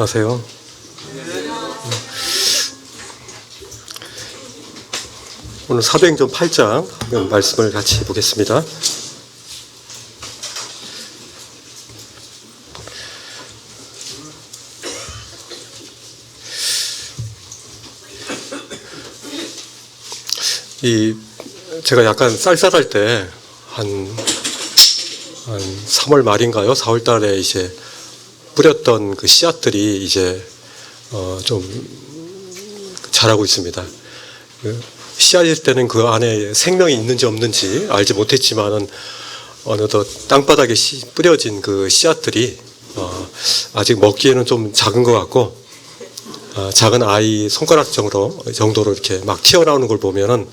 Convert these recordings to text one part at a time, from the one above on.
안녕하세요. 오늘 사도행전 8장 말씀을 같이 보겠습니다. 제가 약간 쌀쌀할 때 한 3월 말인가요? 4월 달에 이제 뿌렸던 그 씨앗들이 이제 좀 자라고 있습니다. 씨앗일 때는 그 안에 생명이 있는지 없는지 알지 못했지만은 어느덧 땅바닥에 뿌려진 그 씨앗들이 아직 먹기에는 좀 작은 것 같고 작은 아이 손가락 정도로 이렇게 막 튀어나오는 걸 보면은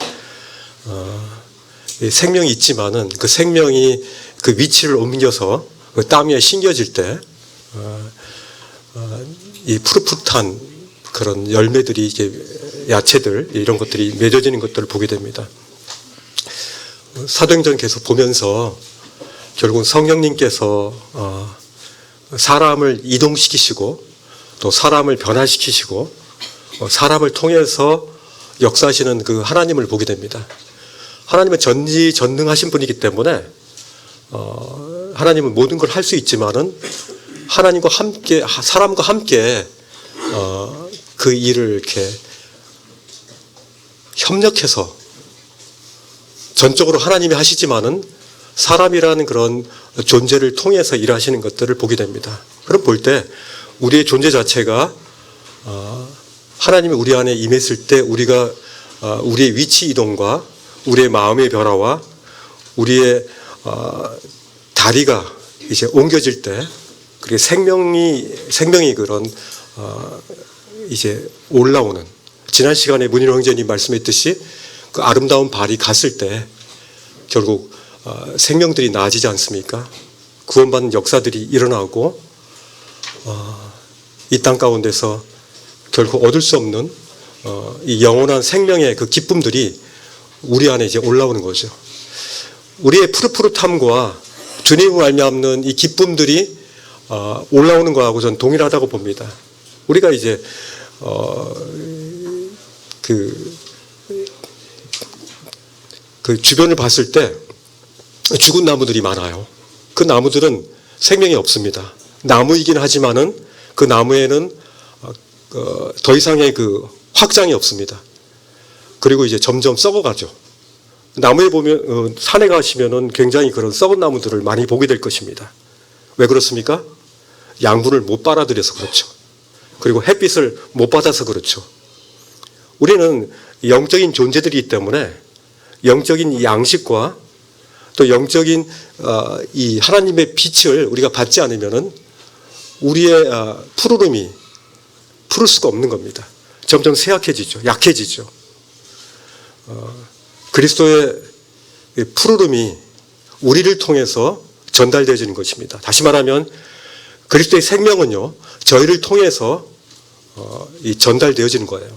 생명이 있지만은 그 생명이 그 위치를 옮겨서 그 땅 위에 심겨질 때 이 푸릇푸릇한 그런 열매들이 이제 야채들 이런 것들이 맺어지는 것들을 보게 됩니다. 사도행전 계속 보면서 결국 성령님께서 사람을 이동시키시고 또 사람을 변화시키시고 사람을 통해서 역사하시는 그 하나님을 보게 됩니다. 하나님은 전지전능하신 분이기 때문에 하나님은 모든 걸 할 수 있지만은 하나님과 함께 사람과 함께 그 일을 이렇게 협력해서 전적으로 하나님이 하시지만은 사람이라는 그런 존재를 통해서 일하시는 것들을 보게 됩니다. 그럼 볼 때 우리의 존재 자체가 하나님이 우리 안에 임했을 때 우리가 우리의 위치 이동과 우리의 마음의 변화와 우리의 다리가 이제 옮겨질 때 그게 생명이 그런 이제 올라오는 지난 시간에 문희룡 형제님 말씀했듯이 그 아름다운 발이 갔을 때 결국 생명들이 나아지지 않습니까? 구원받는 역사들이 일어나고 이 땅 가운데서 결국 얻을 수 없는 이 영원한 생명의 그 기쁨들이 우리 안에 이제 올라오는 거죠. 우리의 푸릇푸릇함과 주님을 말미암는 이 기쁨들이 올라오는 거하고 저는 동일하다고 봅니다. 우리가 이제 그 주변을 봤을 때 죽은 나무들이 많아요. 그 나무들은 생명이 없습니다. 나무이긴 하지만은 그 나무에는 더 이상의 그 확장이 없습니다. 그리고 이제 점점 썩어가죠. 나무에 보면 산에 가시면은 굉장히 그런 썩은 나무들을 많이 보게 될 것입니다. 왜 그렇습니까? 양분을 못 빨아들여서 그렇죠. 그리고 햇빛을 못 받아서 그렇죠. 우리는 영적인 존재들이기 때문에 영적인 양식과 또 영적인 이 하나님의 빛을 우리가 받지 않으면은 우리의 푸르름이 푸를 수가 없는 겁니다. 점점 쇠약해지죠. 약해지죠. 그리스도의 푸르름이 우리를 통해서 전달되어지는 것입니다. 다시 말하면 그리스도의 생명은요, 저희를 통해서 전달되어지는 거예요.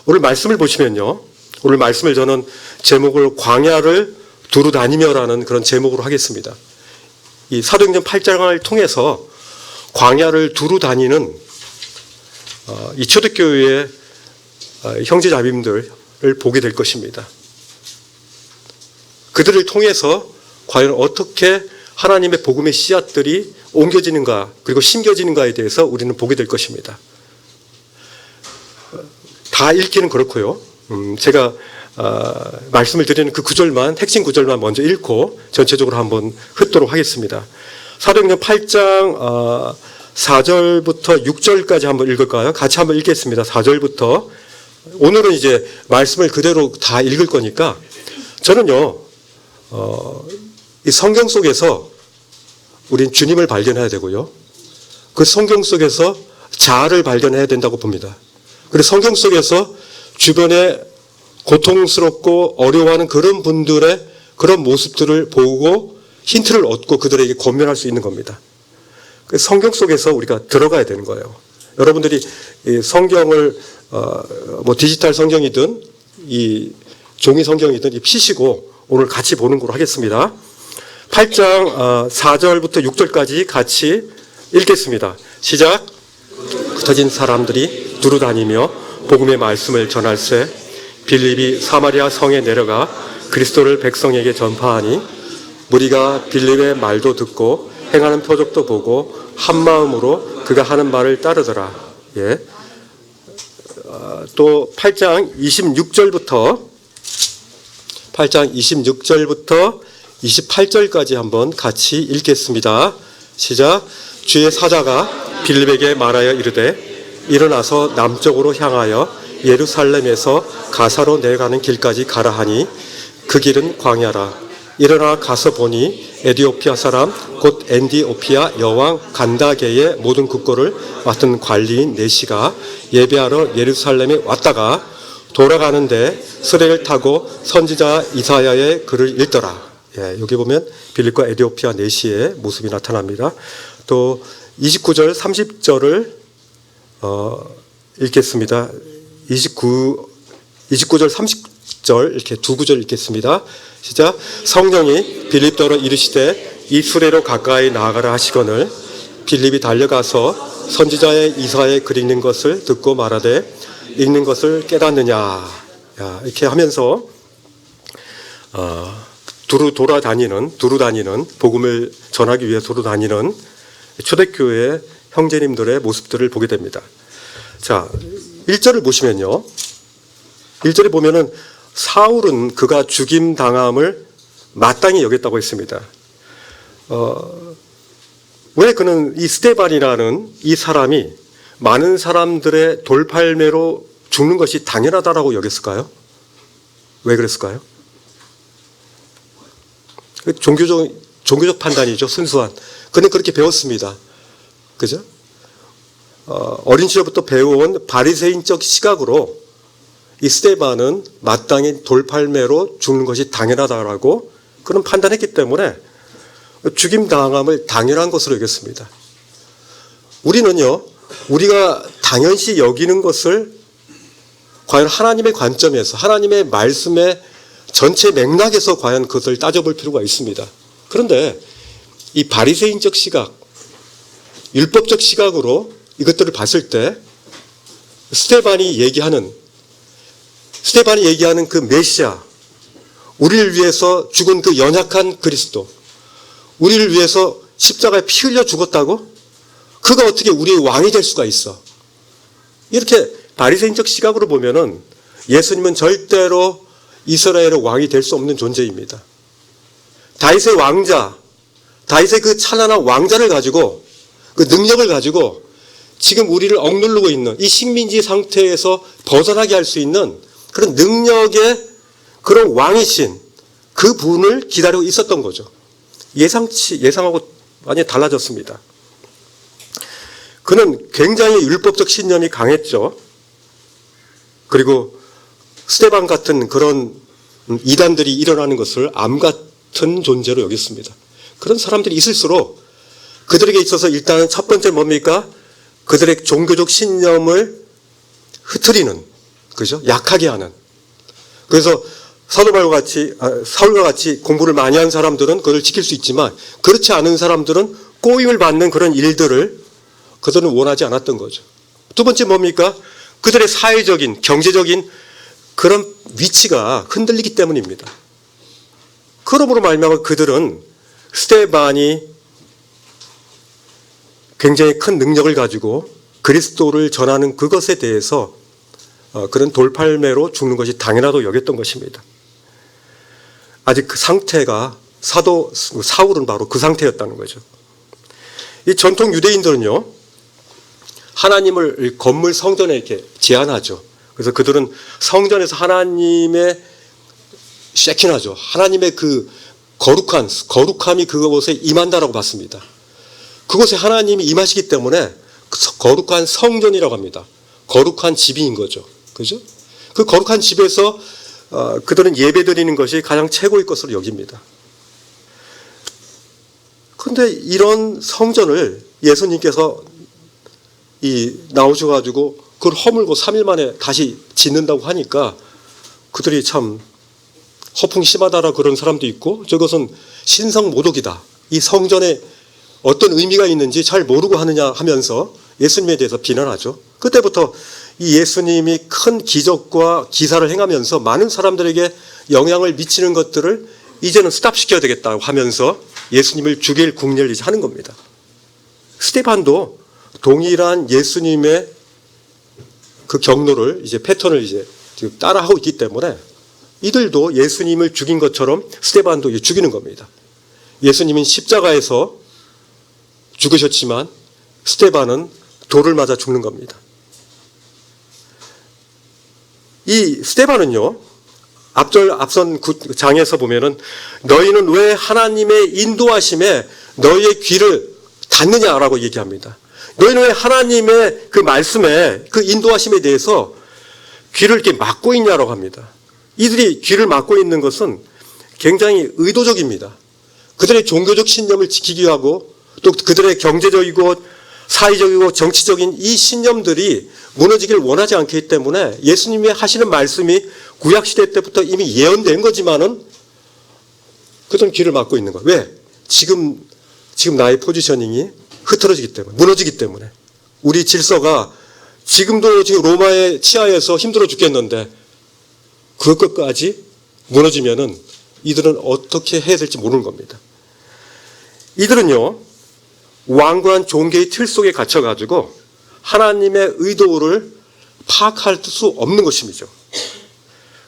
오늘 말씀을 보시면요, 오늘 말씀을 저는 제목을 광야를 두루 다니며라는 그런 제목으로 하겠습니다. 이 사도행전 8장을 통해서 광야를 두루 다니는 이 초대교회의 형제자매님들을 보게 될 것입니다. 그들을 통해서 과연 어떻게 하나님의 복음의 씨앗들이 옮겨지는가 그리고 심겨지는가에 대해서 우리는 보게 될 것입니다. 다 읽기는 그렇고요. 제가 말씀을 드리는 그 구절만 핵심 구절만 먼저 읽고 전체적으로 한번 훑도록 하겠습니다. 사도행전 8장 4절부터 6절까지 한번 읽을까요? 같이 한번 읽겠습니다. 4절부터. 오늘은 이제 말씀을 그대로 다 읽을 거니까 저는요, 이 성경 속에서 우린 주님을 발견해야 되고요. 그 성경 속에서 자아를 발견해야 된다고 봅니다. 그래서 성경 속에서 주변에 고통스럽고 어려워하는 그런 분들의 그런 모습들을 보고 힌트를 얻고 그들에게 권면할 수 있는 겁니다. 성경 속에서 우리가 들어가야 되는 거예요. 여러분들이 이 성경을 뭐 디지털 성경이든 이 종이 성경이든 피시고 오늘 같이 보는 걸로 하겠습니다. 8장 4절부터 6절까지 같이 읽겠습니다. 시작. 흩어진 사람들이 두루 다니며 복음의 말씀을 전할세 빌립이 사마리아 성에 내려가 그리스도를 백성에게 전파하니 무리가 빌립의 말도 듣고 행하는 표적도 보고 한 마음으로 그가 하는 말을 따르더라. 예. 또 8장 26절부터 28절까지 한번 같이 읽겠습니다. 시작. 주의 사자가 빌립에게 말하여 이르되 일어나서 남쪽으로 향하여 예루살렘에서 가사로 내려가는 길까지 가라 하니 그 길은 광야라. 일어나 가서 보니 에디오피아 사람 곧 엔디오피아 여왕 간다게의 모든 국고를 맡은 관리인 네시가 예배하러 예루살렘에 왔다가 돌아가는데 수레를 타고 선지자 이사야의 글을 읽더라. 예, 여기 보면 빌립과 에디오피아 네시의 모습이 나타납니다. 또 29절 30절을 읽겠습니다. 29절 30절 이렇게 두 구절 읽겠습니다. 시작. 성령이 빌립더러 이르시되 이 수레로 가까이 나아가라 하시거늘 빌립이 달려가서 선지자의 이사야의 글 읽는 것을 듣고 말하되 읽는 것을 깨닫느냐. 이렇게 하면서 두루 다니는 복음을 전하기 위해 두루 다니는 초대교회 형제님들의 모습들을 보게 됩니다. 자, 1절을 보시면요. 1절에 보면은 사울은 그가 죽임 당함을 마땅히 여겼다고 했습니다. 왜 그는 이 스데반이라는 이 사람이 많은 사람들의 돌팔매로 죽는 것이 당연하다라고 여겼을까요? 왜 그랬을까요? 종교적 판단이죠. 순수한. 그는 그렇게 배웠습니다. 그죠? 어린 시절부터 배워온 바리새인적 시각으로 이 스데반은 마땅히 돌팔매로 죽는 것이 당연하다라고 그는 판단했기 때문에 죽임 당함을 당연한 것으로 여겼습니다. 우리는요, 우리가 당연시 여기는 것을 과연 하나님의 관점에서 하나님의 말씀의 전체 맥락에서 과연 그것을 따져볼 필요가 있습니다. 그런데 이 바리새인적 시각, 율법적 시각으로 이것들을 봤을 때 스데반이 얘기하는 그 메시아, 우리를 위해서 죽은 그 연약한 그리스도, 우리를 위해서 십자가에 피 흘려 죽었다고? 그가 어떻게 우리의 왕이 될 수가 있어? 이렇게 바리새인적 시각으로 보면은 예수님은 절대로 이스라엘의 왕이 될 수 없는 존재입니다. 다윗의 왕자, 다윗의 그 찬란한 왕자를 가지고 그 능력을 가지고 지금 우리를 억누르고 있는 이 식민지 상태에서 벗어나게 할 수 있는 그런 능력의 그런 왕이신 그 분을 기다리고 있었던 거죠. 예상하고 많이 달라졌습니다. 그는 굉장히 율법적 신념이 강했죠. 그리고 스데반 같은 그런 이단들이 일어나는 것을 암 같은 존재로 여겼습니다. 그런 사람들이 있을수록 그들에게 있어서 일단은 첫 번째 뭡니까? 그들의 종교적 신념을 흐트리는, 그죠? 약하게 하는. 그래서 사울과 같이 공부를 많이 한 사람들은 그걸 지킬 수 있지만 그렇지 않은 사람들은 꼬임을 받는 그런 일들을 그들은 원하지 않았던 거죠. 두 번째 뭡니까? 그들의 사회적인, 경제적인 그런 위치가 흔들리기 때문입니다. 그러므로 말미암아 그들은 스데반이 굉장히 큰 능력을 가지고 그리스도를 전하는 그것에 대해서 그런 돌팔매로 죽는 것이 당연하다고 여겼던 것입니다. 아직 그 상태가 사울은 바로 그 상태였다는 거죠. 이 전통 유대인들은요, 하나님을 건물 성전에 이렇게 제한하죠. 그래서 그들은 성전에서 하나님의 쉐키나죠. 하나님의 그 거룩함이 그곳에 임한다라고 봤습니다. 그곳에 하나님이 임하시기 때문에 거룩한 성전이라고 합니다. 거룩한 집인 거죠. 그죠? 그 거룩한 집에서 그들은 예배드리는 것이 가장 최고의 것으로 여깁니다. 그런데 이런 성전을 예수님께서 나오셔가지고 그걸 허물고 3일 만에 다시 짓는다고 하니까 그들이 참 허풍이 심하다라 그런 사람도 있고 저것은 신성모독이다. 이 성전에 어떤 의미가 있는지 잘 모르고 하느냐 하면서 예수님에 대해서 비난하죠. 그때부터 이 예수님이 큰 기적과 기사를 행하면서 많은 사람들에게 영향을 미치는 것들을 이제는 스탑시켜야 되겠다고 하면서 예수님을 죽일 궁리를 이제 하는 겁니다. 스데반도 동일한 예수님의 그 경로를 이제 패턴을 이제 지금 따라하고 있기 때문에 이들도 예수님을 죽인 것처럼 스데반도 이제 죽이는 겁니다. 예수님은 십자가에서 죽으셨지만 스데반은 돌을 맞아 죽는 겁니다. 이 스데반은요, 앞선 장에서 보면은 너희는 왜 하나님의 인도하심에 너희의 귀를 닫느냐라고 얘기합니다. 너희는 왜 하나님의 그 말씀에 그 인도하심에 대해서 귀를 이렇게 막고 있냐라고 합니다. 이들이 귀를 막고 있는 것은 굉장히 의도적입니다. 그들의 종교적 신념을 지키기 위하고 또 그들의 경제적이고 사회적이고 정치적인 이 신념들이 무너지길 원하지 않기 때문에 예수님이 하시는 말씀이 구약시대 때부터 이미 예언된 거지만은 그들은 귀를 막고 있는 거예요. 왜? 지금 나의 포지셔닝이 흐트러지기 때문에, 무너지기 때문에. 우리 질서가 지금도 지금 로마의 치하에서 힘들어 죽겠는데 그것까지 무너지면은 이들은 어떻게 해야 될지 모르는 겁니다. 이들은요, 완고한 종교의 틀 속에 갇혀가지고 하나님의 의도를 파악할 수 없는 것입니다.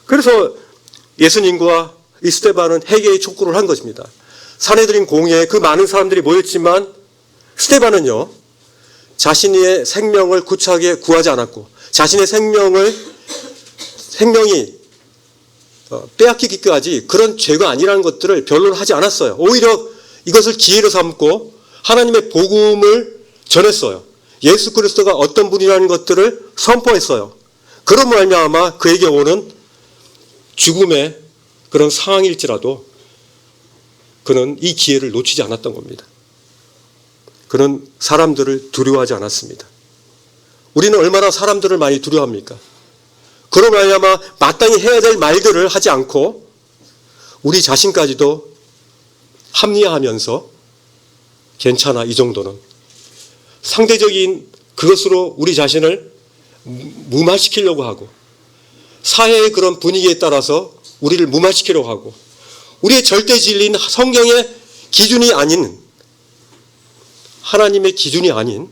그래서 예수님과 이 스데반은 회개의 촉구를 한 것입니다. 사내들인 공회에 그 많은 사람들이 모였지만 스데반은요, 자신의 생명을 구차하게 구하지 않았고 자신의 생명이 빼앗기기까지 그런 죄가 아니라는 것들을 변론을 하지 않았어요. 오히려 이것을 기회로 삼고 하나님의 복음을 전했어요. 예수 그리스도가 어떤 분이라는 것들을 선포했어요. 그런 말미암아 그에게 오는 죽음의 그런 상황일지라도 그는 이 기회를 놓치지 않았던 겁니다. 그는 사람들을 두려워하지 않았습니다. 우리는 얼마나 사람들을 많이 두려워합니까? 그런 말미암아 마땅히 해야 될 말들을 하지 않고 우리 자신까지도 합리화하면서 괜찮아, 이 정도는. 상대적인 그것으로 우리 자신을 무마시키려고 하고 사회의 그런 분위기에 따라서 우리를 무마시키려고 하고 우리의 절대 진리인 성경의 기준이 아닌 하나님의 기준이 아닌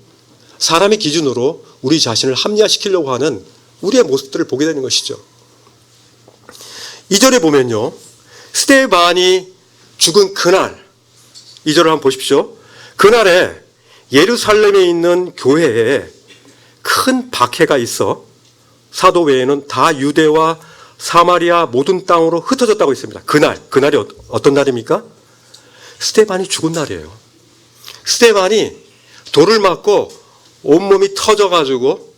사람의 기준으로 우리 자신을 합리화시키려고 하는 우리의 모습들을 보게 되는 것이죠. 2절에 보면요, 스데반이 죽은 그날 2절을 한번 보십시오. 그날에 예루살렘에 있는 교회에 큰 박해가 있어 사도 외에는 다 유대와 사마리아 모든 땅으로 흩어졌다고 했습니다. 그날이 어떤 날입니까? 스데반이 죽은 날이에요. 스데반이 돌을 맞고 온몸이 터져가지고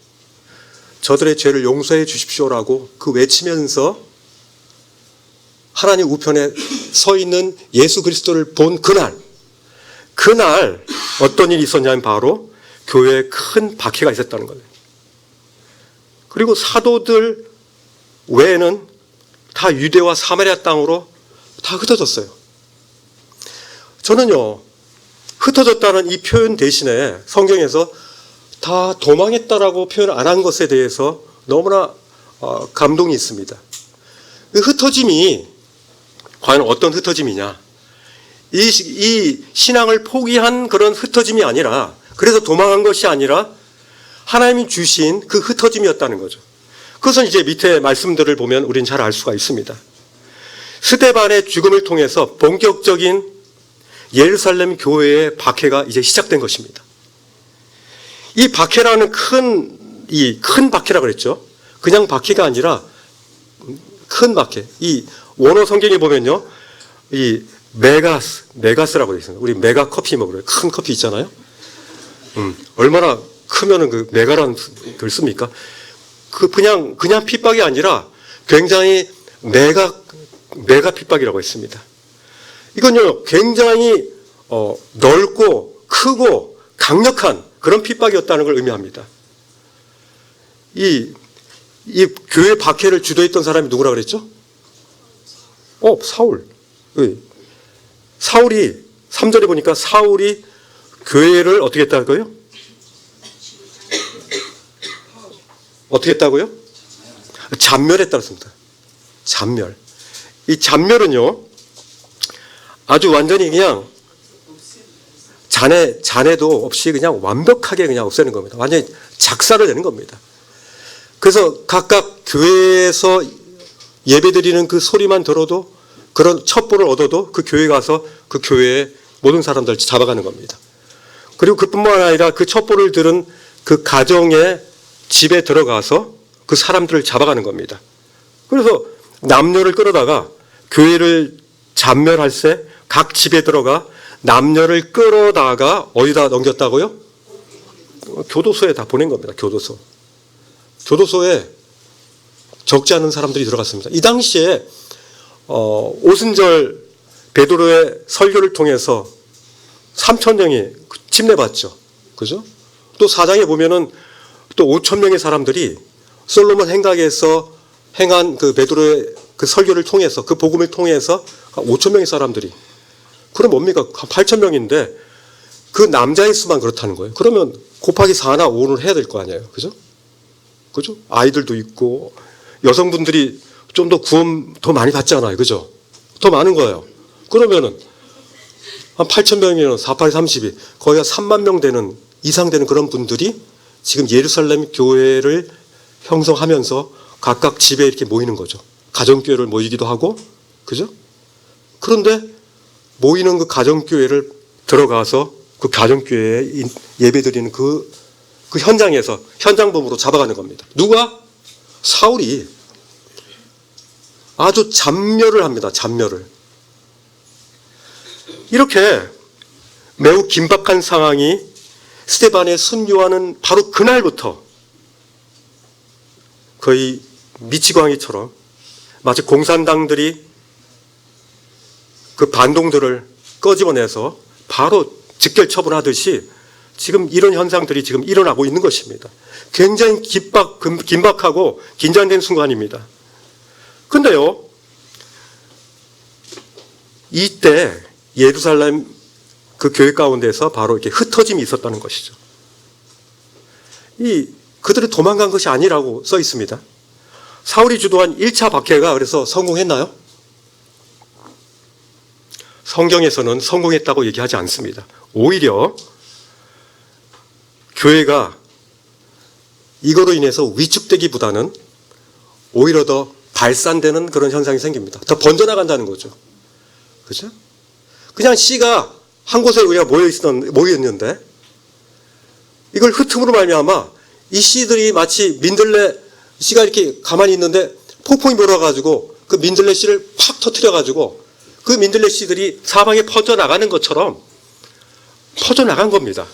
저들의 죄를 용서해 주십시오라고 그 외치면서 하나님 우편에 서 있는 예수 그리스도를 본 그날 어떤 일이 있었냐면 바로 교회에 큰 박해가 있었다는 거예요. 그리고 사도들 외에는 다 유대와 사마리아 땅으로 다 흩어졌어요. 저는요, 흩어졌다는 이 표현 대신에 성경에서 다 도망했다라고 표현 안 한 것에 대해서 너무나 감동이 있습니다. 그 흩어짐이 과연 어떤 흩어짐이냐? 이 신앙을 포기한 그런 흩어짐이 아니라, 그래서 도망한 것이 아니라 하나님이 주신 그 흩어짐이었다는 거죠. 그것은 이제 밑에 말씀들을 보면 우리는 잘 알 수가 있습니다. 스데반의 죽음을 통해서 본격적인 예루살렘 교회의 박해가 이제 시작된 것입니다. 이 박해라는 큰 박해라 그랬죠. 그냥 박해가 아니라 큰 박해. 이 원어 성경에 보면요, 이 메가스라고 되어 있습니다. 우리 메가 커피 먹으래요. 큰 커피 있잖아요. 얼마나 크면은 그 메가라는 글 씁니까? 그냥 핍박이 아니라 굉장히 메가 핍박이라고 했습니다. 이건요, 굉장히 넓고 크고 강력한 그런 핍박이었다는 걸 의미합니다. 이 교회 박해를 주도했던 사람이 누구라 그랬죠? 사울. 사울이 3절에 보니까 사울이 교회를 어떻게 했다고요? 어떻게 했다고요? 잔멸했다고 했습니다. 잔멸. 이 잔멸은요, 아주 완전히 그냥 잔해도 없이 그냥 완벽하게 그냥 없애는 겁니다. 완전히 작사를 내는 겁니다. 그래서 각각 교회에서 예배드리는 그 소리만 들어도, 그런 첩보를 얻어도 그 교회 가서 그 교회의 모든 사람들을 잡아가는 겁니다. 그리고 그뿐만 아니라 그 첩보를 들은 그 가정의 집에 들어가서 그 사람들을 잡아가는 겁니다. 그래서 남녀를 끌어다가 교회를 잔멸할 때 각 집에 들어가 남녀를 끌어다가 어디다 넘겼다고요? 교도소에 다 보낸 겁니다. 교도소. 교도소에 적지 않은 사람들이 들어갔습니다. 이 당시에 오순절 베드로의 설교를 통해서 3,000명이 침례받죠. 그죠? 또 4장에 보면은 또 5,000명의 사람들이 솔로몬 행각에서 행한 그 베드로의 그 설교를 통해서, 그 복음을 통해서 5,000명의 사람들이, 그럼 뭡니까? 8,000명인데 그 남자의 수만 그렇다는 거예요. 그러면 곱하기 4나 5를 해야 될 거 아니에요. 그죠? 그죠? 아이들도 있고 여성분들이 좀 더 구원 더 많이 받잖아요. 그죠? 더 많은 거예요. 그러면은 한 8,000명이면 4, 8, 32 거의 한 3만 명 되는 이상 되는 그런 분들이 지금 예루살렘 교회를 형성하면서 각각 집에 이렇게 모이는 거죠. 가정교회를 모이기도 하고, 그죠? 그런데 모이는 그 가정교회를 들어가서 그 가정교회에 예배드리는 그 현장에서 현장범으로 잡아가는 겁니다. 누가? 사울이 아주 잔멸을 합니다. 잔멸을. 이렇게 매우 긴박한 상황이 스데반에 순교하는 바로 그날부터 거의 미치광이처럼 마치 공산당들이 그 반동들을 끄집어내서 바로 직결 처분하듯이 지금 이런 현상들이 지금 일어나고 있는 것입니다. 굉장히 긴박하고 긴장된 순간입니다. 근데요, 이때 예루살렘 그 교회 가운데서 바로 이렇게 흩어짐이 있었다는 것이죠. 그들이 도망간 것이 아니라고 써 있습니다. 사울이 주도한 1차 박해가 그래서 성공했나요? 성경에서는 성공했다고 얘기하지 않습니다. 오히려 교회가 이거로 인해서 위축되기보다는 오히려 더 발산되는 그런 현상이 생깁니다. 더 번져나간다는 거죠. 그죠? 그냥 씨가 한 곳에 우리가 모여있는데 이걸 흩음으로 말미암아 이 씨들이 마치 민들레 씨가 이렇게 가만히 있는데 폭풍이 불어가지고 그 민들레 씨를 팍 터뜨려가지고 그 민들레 씨들이 사방에 퍼져나가는 것처럼 퍼져나간 겁니다.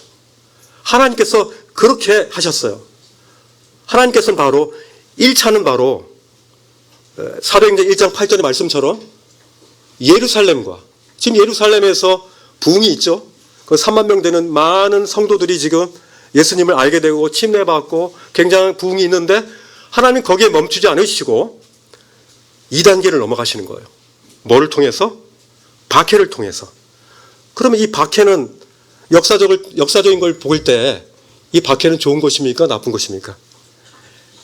하나님께서 그렇게 하셨어요. 하나님께서는 바로 1차는 바로 사도행전 1장 8절의 말씀처럼 예루살렘과 지금 예루살렘에서 부흥이 있죠. 그 3만 명 되는 많은 성도들이 지금 예수님을 알게 되고 침례받고 굉장한 부흥이 있는데 하나님 거기에 멈추지 않으시고 2단계를 넘어가시는 거예요. 뭐를 통해서? 박해를 통해서. 그러면 이 박해는 역사적인 걸 볼 때 이 박해는 좋은 것입니까? 나쁜 것입니까?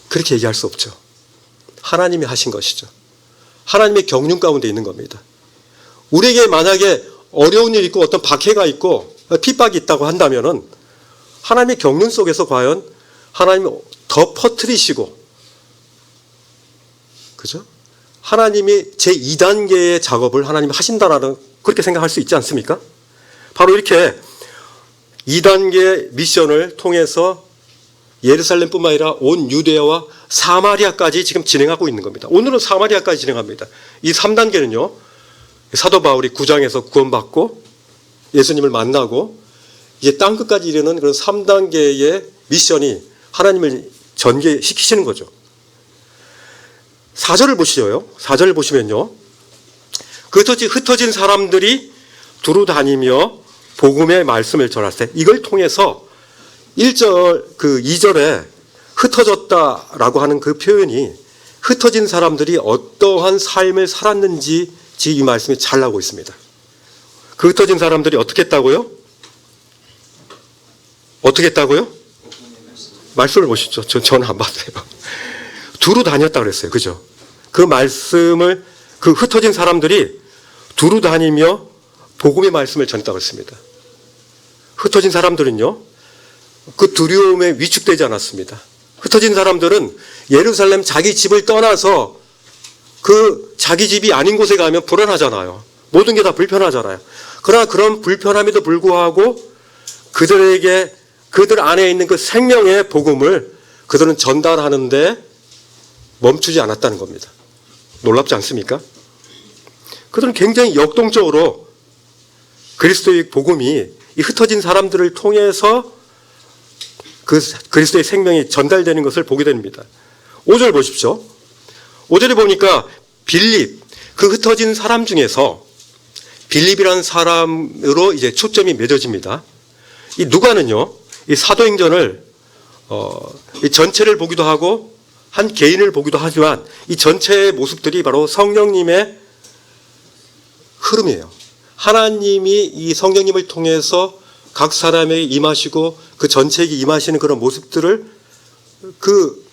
그렇게 얘기할 수 없죠. 하나님이 하신 것이죠. 하나님의 경륜 가운데 있는 겁니다. 우리에게 만약에 어려운 일이 있고 어떤 박해가 있고 핍박이 있다고 한다면은 하나님의 경륜 속에서 과연 하나님이 더 퍼뜨리시고, 그죠? 하나님이 제2단계의 작업을 하나님이 하신다라는 그렇게 생각할 수 있지 않습니까? 바로 이렇게 2단계 미션을 통해서 예루살렘뿐만 아니라 온 유대야와 사마리아까지 지금 진행하고 있는 겁니다. 오늘은 사마리아까지 진행합니다. 이 3단계는요. 사도 바울이 9장에서 구원받고 예수님을 만나고 이제 땅끝까지 이르는 그런 3단계의 미션이 하나님을 전개시키시는 거죠. 4절을 보시죠. 4절을 보시면요. 흩어진 사람들이 두루 다니며 복음의 말씀을 전할 때 이걸 통해서 2절에 흩어졌다라고 하는 그 표현이 흩어진 사람들이 어떠한 삶을 살았는지 지금 이 말씀이 잘 나오고 있습니다. 그 흩어진 사람들이 어떻게 했다고요? 어떻게 했다고요? 말씀을 보시죠. 저는 안 봤어요. 두루 다녔다 그랬어요. 그죠? 그 말씀을 그 흩어진 사람들이 두루 다니며 복음의 말씀을 전했다고 했습니다. 흩어진 사람들은요, 그 두려움에 위축되지 않았습니다. 흩어진 사람들은 예루살렘 자기 집을 떠나서 그 자기 집이 아닌 곳에 가면 불안하잖아요. 모든 게 다 불편하잖아요. 그러나 그런 불편함에도 불구하고 그들 안에 있는 그 생명의 복음을 그들은 전달하는데 멈추지 않았다는 겁니다. 놀랍지 않습니까? 그들은 굉장히 역동적으로 그리스도의 복음이 이 흩어진 사람들을 통해서 그 그리스도의 생명이 전달되는 것을 보게 됩니다. 5절 보십시오. 5절에 보니까 빌립, 그 흩어진 사람 중에서 빌립이라는 사람으로 이제 초점이 맺어집니다. 이 누가는요, 이 사도행전을 이 전체를 보기도 하고 한 개인을 보기도 하지만 이 전체의 모습들이 바로 성령님의 흐름이에요. 하나님이 이 성령님을 통해서 각 사람에게 임하시고 그 전체에게 임하시는 그런 모습들을 그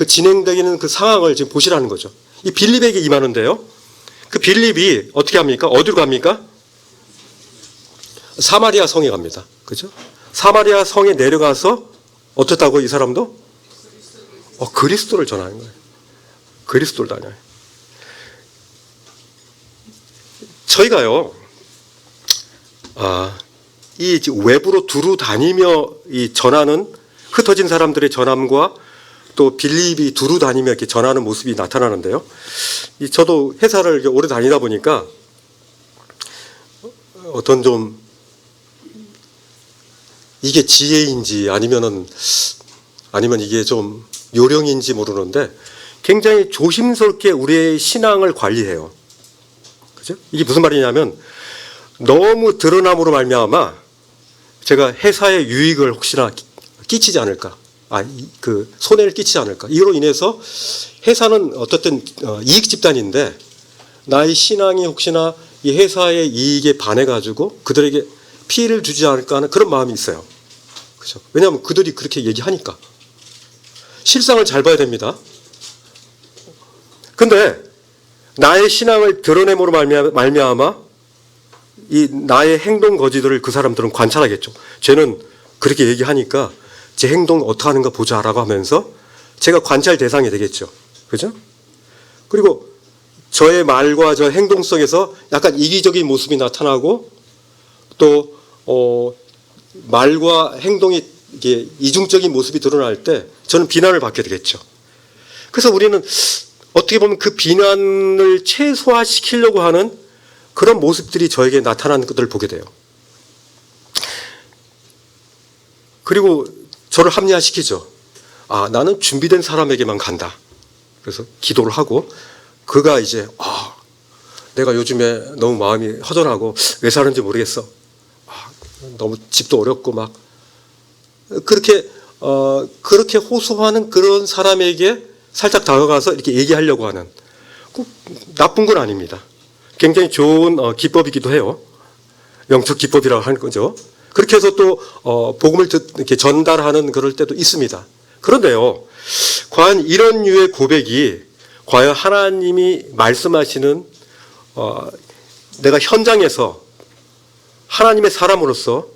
진행되는 그 상황을 지금 보시라는 거죠. 이 빌립에게 임하는데요. 그 빌립이 어떻게 합니까? 어디로 갑니까? 사마리아 성에 갑니다. 그죠? 사마리아 성에 내려가서 어떻다고 이 사람도? 그리스도를 전하는 거예요. 그리스도를 다녀요. 저희가요, 이 외부로 두루 다니며 이 전하는 흩어진 사람들의 전함과 또 빌립이 두루 다니며 이렇게 전하는 모습이 나타나는데요. 저도 회사를 오래 다니다 보니까 어떤 좀 이게 지혜인지 아니면 이게 좀 요령인지 모르는데 굉장히 조심스럽게 우리의 신앙을 관리해요. 그죠? 이게 무슨 말이냐면 너무 드러남으로 말미암아 제가 회사의 유익을 혹시나 끼치지 않을까, 그 손해를 끼치지 않을까. 이로 인해서 회사는 어떻든 이익 집단인데 나의 신앙이 혹시나 이 회사의 이익에 반해가지고 그들에게 피해를 주지 않을까 하는 그런 마음이 있어요. 그렇죠? 왜냐하면 그들이 그렇게 얘기하니까. 실상을 잘 봐야 됩니다. 근데 나의 신앙을 드러냄으로 말미암아 이 나의 행동 거지들을 그 사람들은 관찰하겠죠. 쟤는 그렇게 얘기하니까 제 행동 어떻게 하는가 보자라고 하면서 제가 관찰 대상이 되겠죠. 그죠? 그리고 저의 말과 저 행동 속에서 약간 이기적인 모습이 나타나고 또 말과 행동이 이게 이중적인 모습이 드러날 때 저는 비난을 받게 되겠죠. 그래서 우리는 어떻게 보면 그 비난을 최소화시키려고 하는 그런 모습들이 저에게 나타나는 것들을 보게 돼요. 그리고 저를 합리화시키죠. 나는 준비된 사람에게만 간다. 그래서 기도를 하고 그가 이제 내가 요즘에 너무 마음이 허전하고 왜 사는지 모르겠어. 너무 집도 어렵고 막 그렇게 호소하는 그런 사람에게 살짝 다가가서 이렇게 얘기하려고 하는 꼭 나쁜 건 아닙니다. 굉장히 좋은 기법이기도 해요. 영적 기법이라고 하는 거죠. 그렇게 해서 또 복음을 이렇게 전달하는 그럴 때도 있습니다. 그런데요, 과연 이런 류의 고백이 과연 하나님이 말씀하시는 내가 현장에서 하나님의 사람으로서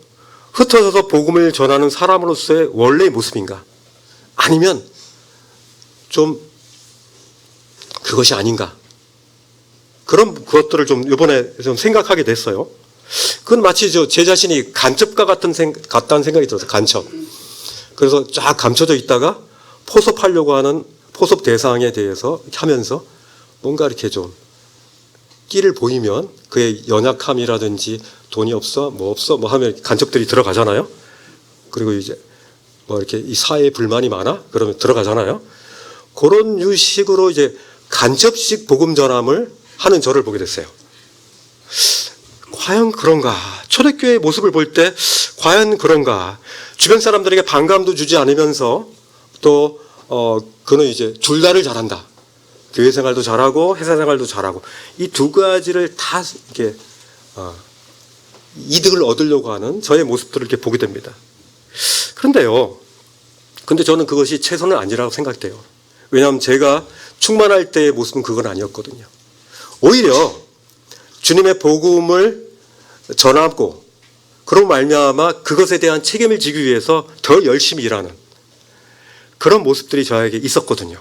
흩어져서 복음을 전하는 사람으로서의 원래의 모습인가? 아니면 좀 그것이 아닌가? 그런 것들을 좀 이번에 좀 생각하게 됐어요. 그건 마치 제 자신이 간첩과 같다는 생각이 들어서 간첩. 그래서 쫙 감춰져 있다가 포섭하려고 하는 포섭 대상에 대해서 하면서 뭔가 이렇게 좀 끼를 보이면 그의 연약함이라든지 돈이 없어, 뭐 없어, 뭐 하면 간첩들이 들어가잖아요. 그리고 이제 뭐 이렇게 이 사회에 불만이 많아? 그러면 들어가잖아요. 그런 유식으로 이제 간접식 복음 전함을 하는 저를 보게 됐어요. 과연 그런가? 초대교회의 모습을 볼 때 과연 그런가? 주변 사람들에게 반감도 주지 않으면서 또 그는 이제 둘 다를 잘한다. 교회 생활도 잘하고 회사 생활도 잘하고 이 두 가지를 다 이렇게 이득을 얻으려고 하는 저의 모습들을 이렇게 보게 됩니다. 그런데요, 근데 저는 그것이 최선은 아니라고 생각돼요. 왜냐하면 제가 충만할 때의 모습은 그건 아니었거든요. 오히려 주님의 복음을 전하고 그런 말미암아 그것에 대한 책임을 지기 위해서 더 열심히 일하는 그런 모습들이 저에게 있었거든요.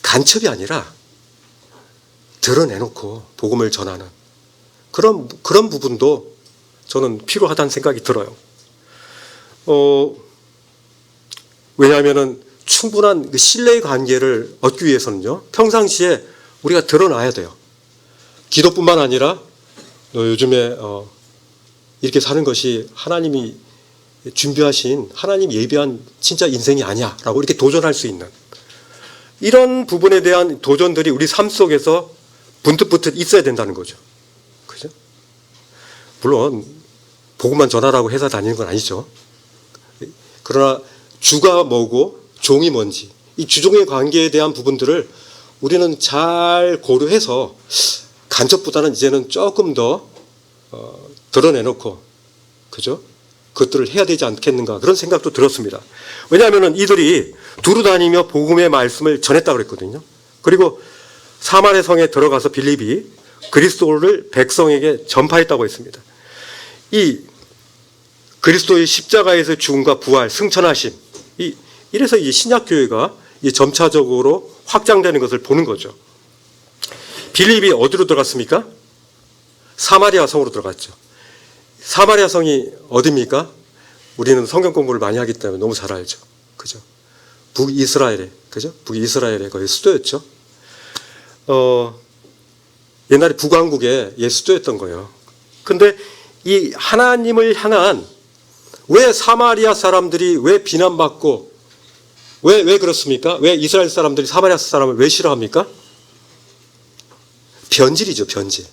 간첩이 아니라 드러내놓고 복음을 전하는 그런 부분도 저는 필요하다는 생각이 들어요. 왜냐하면은 충분한 그 신뢰의 관계를 얻기 위해서는요, 평상시에 우리가 드러나야 돼요. 기도뿐만 아니라 너 요즘에 이렇게 사는 것이 하나님이 준비하신 하나님 예비한 진짜 인생이 아니야 라고 이렇게 도전할 수 있는 이런 부분에 대한 도전들이 우리 삶 속에서 분뜻분뜻 있어야 된다는 거죠. 그죠? 물론 복음만 전하라고 회사 다니는 건 아니죠. 그러나 주가 뭐고 종이 뭔지 이 주종의 관계에 대한 부분들을 우리는 잘 고려해서 간첩보다는 이제는 조금 더 드러내놓고 그죠? 그것들을 해야 되지 않겠는가 그런 생각도 들었습니다. 왜냐하면 이들이 두루 다니며 복음의 말씀을 전했다고 그랬거든요. 그리고 사마리아 성에 들어가서 빌립이 그리스도를 백성에게 전파했다고 했습니다. 이 그리스도의 십자가에서 죽음과 부활, 승천하심 이래서 이 신약교회가 점차적으로 확장되는 것을 보는 거죠. 빌립이 어디로 들어갔습니까? 사마리아 성으로 들어갔죠. 사마리아 성이 어디입니까? 우리는 성경 공부를 많이 하기 때문에 너무 잘 알죠. 그죠? 북이스라엘에, 그죠? 북이스라엘의 거의 수도였죠. 옛날에 북왕국의 수도였던 거예요. 근데 이 하나님을 향한 왜 사마리아 사람들이 왜 비난받고 왜 그렇습니까? 왜 이스라엘 사람들이 사마리아 사람을 왜 싫어합니까? 변질이죠, 변질.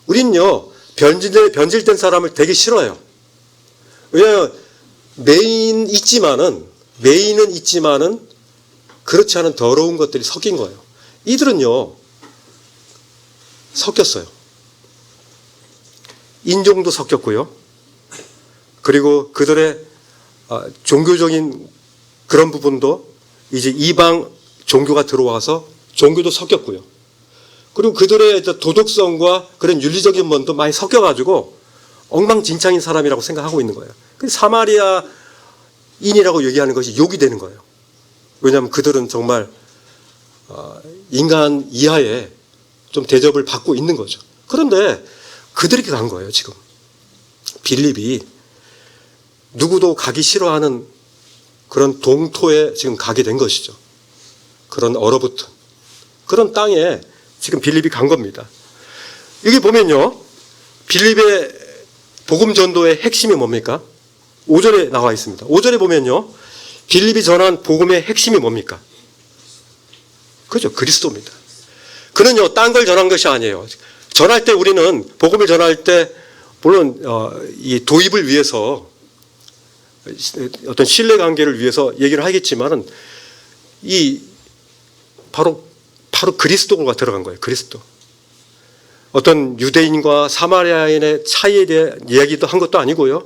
우린요, 변질된 사람을 되게 싫어해요. 왜냐하면 메인은 있지만은 그렇지 않은 더러운 것들이 섞인 거예요. 이들은요, 섞였어요. 인종도 섞였고요. 그리고 그들의 종교적인 그런 부분도 이제 이방 종교가 들어와서 종교도 섞였고요. 그리고 그들의 도덕성과 그런 윤리적인 면도 많이 섞여가지고 엉망진창인 사람이라고 생각하고 있는 거예요. 사마리아인이라고 얘기하는 것이 욕이 되는 거예요. 왜냐하면 그들은 정말 인간 이하에 좀 대접을 받고 있는 거죠. 그런데 그들에게 간 거예요, 지금. 빌립이 누구도 가기 싫어하는 그런 동토에 지금 가게 된 것이죠. 그런 얼어붙은 그런 땅에 지금 빌립이 간 겁니다. 여기 보면요, 빌립의 복음 전도의 핵심이 뭡니까? 5절에 나와 있습니다. 5절에 보면요, 빌립이 전한 복음의 핵심이 뭡니까? 그죠? 그리스도입니다. 그는요, 딴 걸 전한 것이 아니에요. 전할 때 우리는 복음을 전할 때 물론 이 도입을 위해서 어떤 신뢰 관계를 위해서 얘기를 하겠지만은 이 바로 그리스도가 들어간 거예요. 그리스도. 어떤 유대인과 사마리아인의 차이에 대한 이야기도 한 것도 아니고요.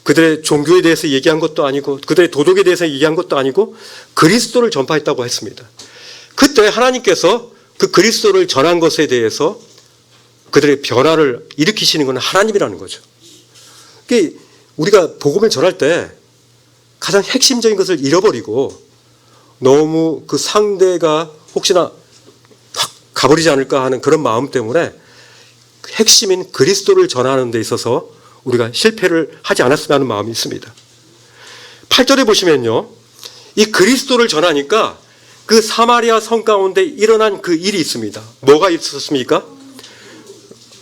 그들의 종교에 대해서 얘기한 것도 아니고 그들의 도덕에 대해서 얘기한 것도 아니고 그리스도를 전파했다고 했습니다. 그때 하나님께서 그 그리스도를 전한 것에 대해서 그들의 변화를 일으키시는 것은 하나님이라는 거죠. 우리가 복음을 전할 때 가장 핵심적인 것을 잃어버리고 너무 그 상대가 혹시나 확 가버리지 않을까 하는 그런 마음 때문에 핵심인 그리스도를 전하는 데 있어서 우리가 실패를 하지 않았으면 하는 마음이 있습니다. 8절에 보시면요, 이 그리스도를 전하니까 그 사마리아 성 가운데 일어난 그 일이 있습니다. 뭐가 있었습니까?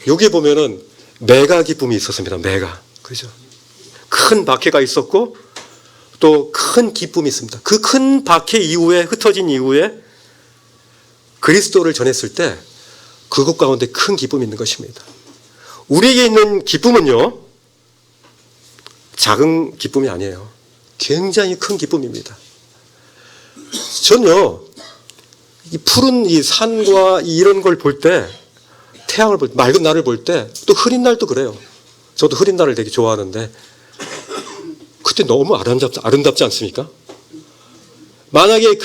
여기 보면은 메가 기쁨이 있었습니다. 메가. 그죠? 큰 박해가 있었고 또 큰 기쁨이 있습니다. 그 큰 박해 이후에 흩어진 이후에 그리스도를 전했을 때 그것 가운데 큰 기쁨이 있는 것입니다. 우리에게 있는 기쁨은요, 작은 기쁨이 아니에요. 굉장히 큰 기쁨입니다. 전요, 이 푸른 이 산과 이런 걸 볼 때, 태양을 볼 때, 맑은 날을 볼 때, 또 흐린 날도 그래요. 저도 흐린 날을 되게 좋아하는데, 그때 너무 아름답지 않습니까? 만약에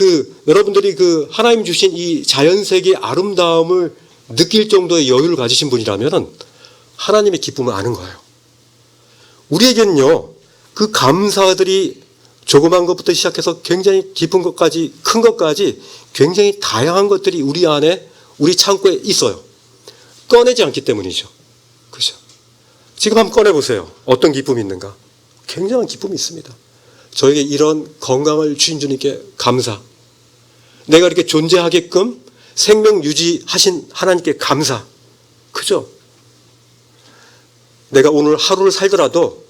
여러분들이 하나님 주신 이 자연세계의 아름다움을 느낄 정도의 여유를 가지신 분이라면 하나님의 기쁨을 아는 거예요. 우리에겐요, 그 감사들이 조그만 것부터 시작해서 굉장히 깊은 것까지, 큰 것까지 굉장히 다양한 것들이 우리 안에, 우리 창고에 있어요. 꺼내지 않기 때문이죠. 그죠? 지금 한번 꺼내보세요. 어떤 기쁨이 있는가? 굉장한 기쁨이 있습니다. 저에게 이런 건강을 주신 주님께 감사. 내가 이렇게 존재하게끔 생명 유지하신 하나님께 감사. 그죠? 내가 오늘 하루를 살더라도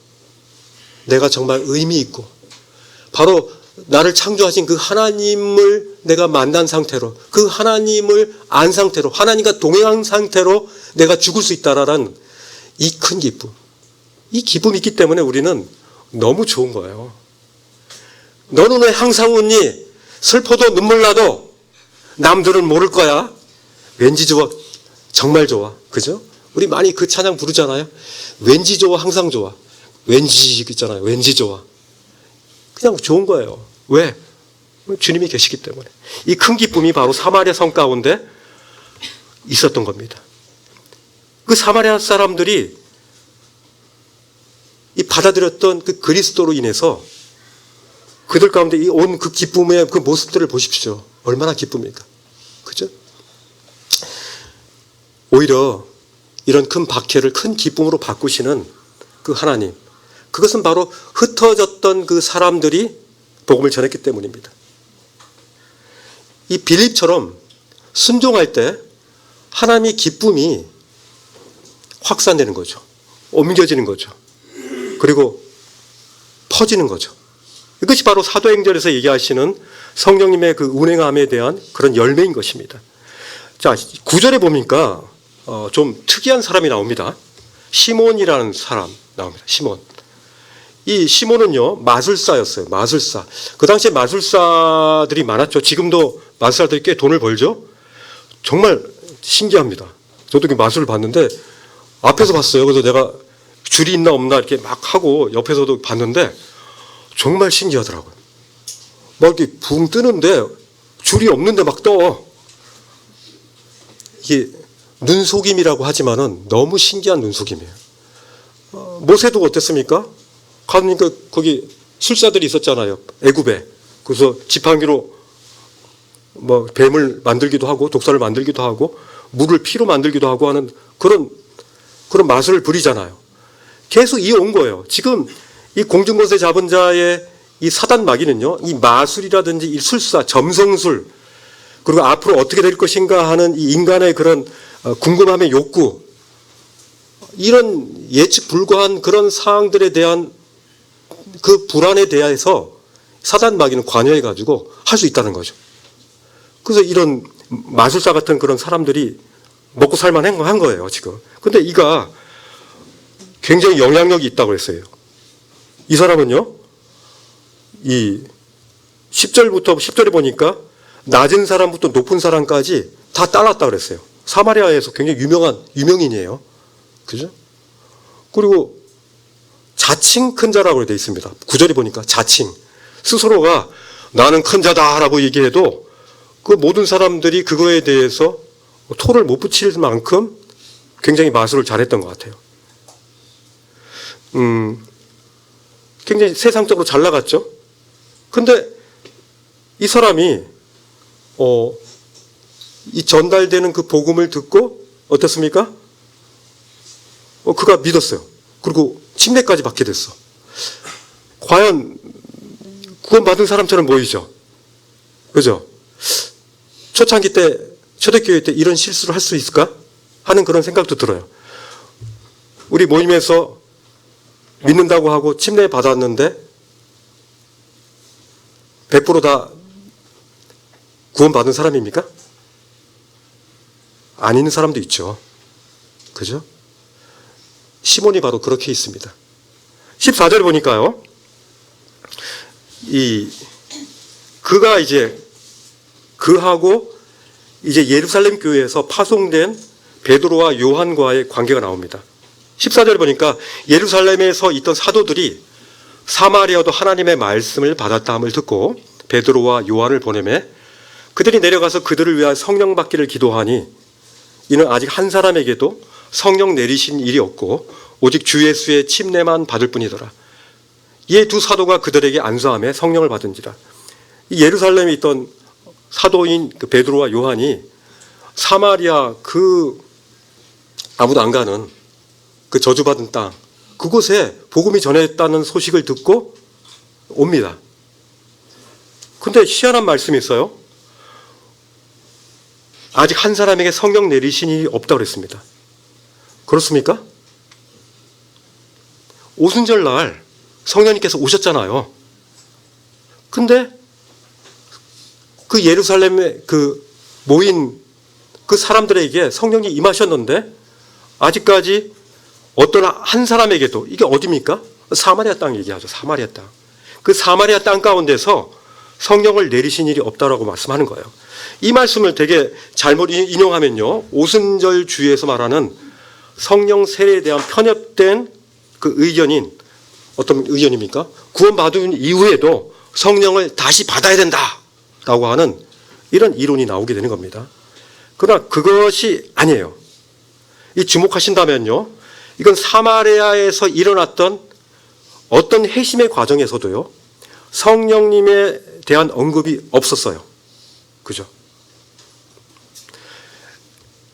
내가 정말 의미 있고 바로 나를 창조하신 그 하나님을 내가 만난 상태로, 그 하나님을 안 상태로, 하나님과 동행한 상태로 내가 죽을 수 있다라는 이 큰 기쁨. 이 기쁨이 있기 때문에 우리는 너무 좋은 거예요. 너는 왜 항상 웃니? 슬퍼도 눈물 나도 남들은 모를 거야. 왠지 좋아. 정말 좋아. 그죠? 우리 많이 그 찬양 부르잖아요. 왠지 좋아, 항상 좋아. 왠지 있잖아요. 왠지 좋아. 그냥 좋은 거예요. 왜? 주님이 계시기 때문에. 이 큰 기쁨이 바로 사마리아 성 가운데 있었던 겁니다. 그 사마리아 사람들이 이 받아들였던 그 그리스도로 인해서 그들 가운데 이 온 그 기쁨의 그 모습들을 보십시오. 얼마나 기쁩니까? 그죠? 오히려 이런 큰 박해를 큰 기쁨으로 바꾸시는 그 하나님. 그것은 바로 흩어졌던 그 사람들이 복음을 전했기 때문입니다. 이 빌립처럼 순종할 때 하나님의 기쁨이 확산되는 거죠. 옮겨지는 거죠. 그리고 퍼지는 거죠. 이것이 바로 사도행전에서 얘기하시는 성령님의 그 운행함에 대한 그런 열매인 것입니다. 자, 9절에 보니까 좀 특이한 사람이 나옵니다. 시몬이라는 사람 나옵니다. 시몬. 이 시몬은요, 마술사였어요. 마술사. 그 당시에 마술사들이 많았죠. 지금도 마술사들이 꽤 돈을 벌죠. 정말 신기합니다. 저도 그 마술을 봤는데 앞에서 봤어요. 그래서 내가 줄이 있나 없나 이렇게 막 하고 옆에서도 봤는데 정말 신기하더라고요. 막 이렇게 붕 뜨는데 줄이 없는데 막 떠. 이게 눈속임이라고 하지만은 너무 신기한 눈속임이에요. 모세도 어땠습니까? 가니까 거기 술사들이 있었잖아요. 애굽에. 그래서 지팡이로 뭐 뱀을 만들기도 하고 독사를 만들기도 하고 물을 피로 만들기도 하고 하는 그런 마술을 부리잖아요. 계속 이어온 거예요. 지금 이 공중권세 잡은 자의 이 사단 마귀는요, 이 마술이라든지 이 술사, 점성술, 그리고 앞으로 어떻게 될 것인가 하는 이 인간의 그런 궁금함의 욕구, 이런 예측 불가한 그런 사항들에 대한 그 불안에 대해서 사단 마귀는 관여해가지고 할 수 있다는 거죠. 그래서 이런 마술사 같은 그런 사람들이 먹고 살만한 거예요, 지금. 근데 이가 굉장히 영향력이 있다고 그랬어요. 이 사람은요, 이 10절에 보니까 낮은 사람부터 높은 사람까지 다 따랐다 그랬어요. 사마리아에서 굉장히 유명인이에요. 그죠? 그리고 자칭 큰 자라고 되어 있습니다. 9절에 보니까 자칭. 스스로가 나는 큰 자다라고 얘기해도 그 모든 사람들이 그거에 대해서 토를 못 붙일 만큼 굉장히 마술을 잘했던 것 같아요. 굉장히 세상적으로 잘 나갔죠. 근데 이 사람이 이 전달되는 그 복음을 듣고 어떻습니까? 그가 믿었어요. 그리고 침례까지 받게 됐어. 과연 구원받은 사람처럼 보이죠? 그죠? 초창기 때, 초대교회 때 이런 실수를 할 수 있을까? 하는 그런 생각도 들어요. 우리 모임에서 믿는다고 하고 침례 받았는데 100% 다 구원받은 사람입니까? 아닌 사람도 있죠. 그죠? 시몬이 바로 그렇게 있습니다. 14절 보니까요. 그가 이제 그하고 이제 예루살렘 교회에서 파송된 베드로와 요한과의 관계가 나옵니다. 14절 보니까 예루살렘에서 있던 사도들이 사마리아도 하나님의 말씀을 받았다 함을 듣고 베드로와 요한을 보내매 그들이 내려가서 그들을 위하여 성령 받기를 기도하니 이는 아직 한 사람에게도 성령 내리신 일이 없고 오직 주 예수의 침례만 받을 뿐이더라. 이에 두 사도가 그들에게 안수하며 성령을 받은지라. 이 예루살렘에 있던 사도인 그 베드로와 요한이 사마리아 그 아무도 안 가는 그 저주받은 땅 그곳에 복음이 전했다는 소식을 듣고 옵니다. 근데 희한한 말씀이 있어요. 아직 한 사람에게 성령 내리신 일이 없다고 그랬습니다. 그렇습니까? 오순절 날 성령님께서 오셨잖아요. 근데 그 예루살렘에 그 모인 그 사람들에게 성령이 임하셨는데 아직까지 어떤 한 사람에게도 이게 어디입니까? 사마리아 땅 얘기하죠. 사마리아 땅. 그 사마리아 땅 가운데서 성령을 내리신 일이 없다라고 말씀하는 거예요. 이 말씀을 되게 잘못 인용하면요. 오순절 주의에서 말하는 성령 세례에 대한 편협된 그 의견인 어떤 의견입니까? 구원받은 이후에도 성령을 다시 받아야 된다라고 하는 이런 이론이 나오게 되는 겁니다. 그러나 그것이 아니에요. 이 주목하신다면요. 이건 사마리아에서 일어났던 어떤 회심의 과정에서도요. 성령님에 대한 언급이 없었어요. 그죠?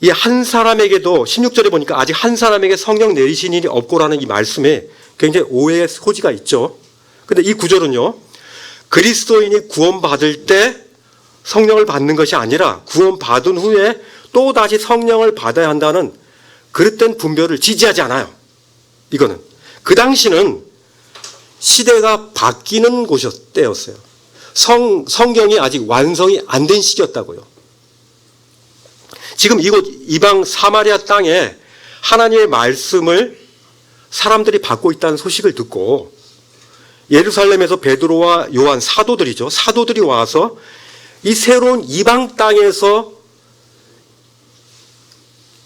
이 한 사람에게도 16절에 보니까 아직 한 사람에게 성령 내리신 일이 없고라는 이 말씀에 굉장히 오해의 소지가 있죠. 근데 이 구절은요. 그리스도인이 구원받을 때 성령을 받는 것이 아니라 구원받은 후에 또 다시 성령을 받아야 한다는 그릇된 분별을 지지하지 않아요. 이거는. 그 당시는 시대가 바뀌는 때였어요. 성경이 아직 완성이 안 된 시기였다고요. 지금 이곳 이방 사마리아 땅에 하나님의 말씀을 사람들이 받고 있다는 소식을 듣고 예루살렘에서 베드로와 요한 사도들이죠. 사도들이 와서 이 새로운 이방 땅에서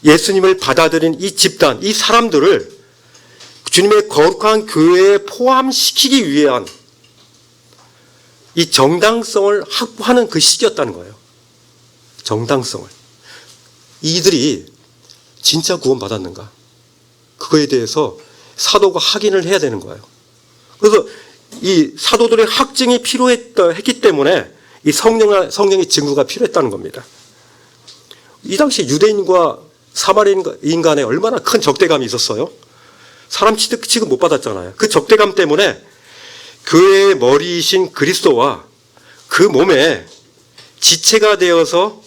예수님을 받아들인 이 집단, 이 사람들을 주님의 거룩한 교회에 포함시키기 위한 이 정당성을 확보하는 그 시기였다는 거예요. 정당성을. 이들이 진짜 구원받았는가? 그거에 대해서 사도가 확인을 해야 되는 거예요. 그래서 이 사도들의 확증이 필요했기 때문에 이 성령의 증거가 필요했다는 겁니다. 이 당시 유대인과 사마리아인 간에 얼마나 큰 적대감이 있었어요? 사람 취급 못 받았잖아요. 그 적대감 때문에 교회의 머리이신 그리스도와 그 몸에 지체가 되어서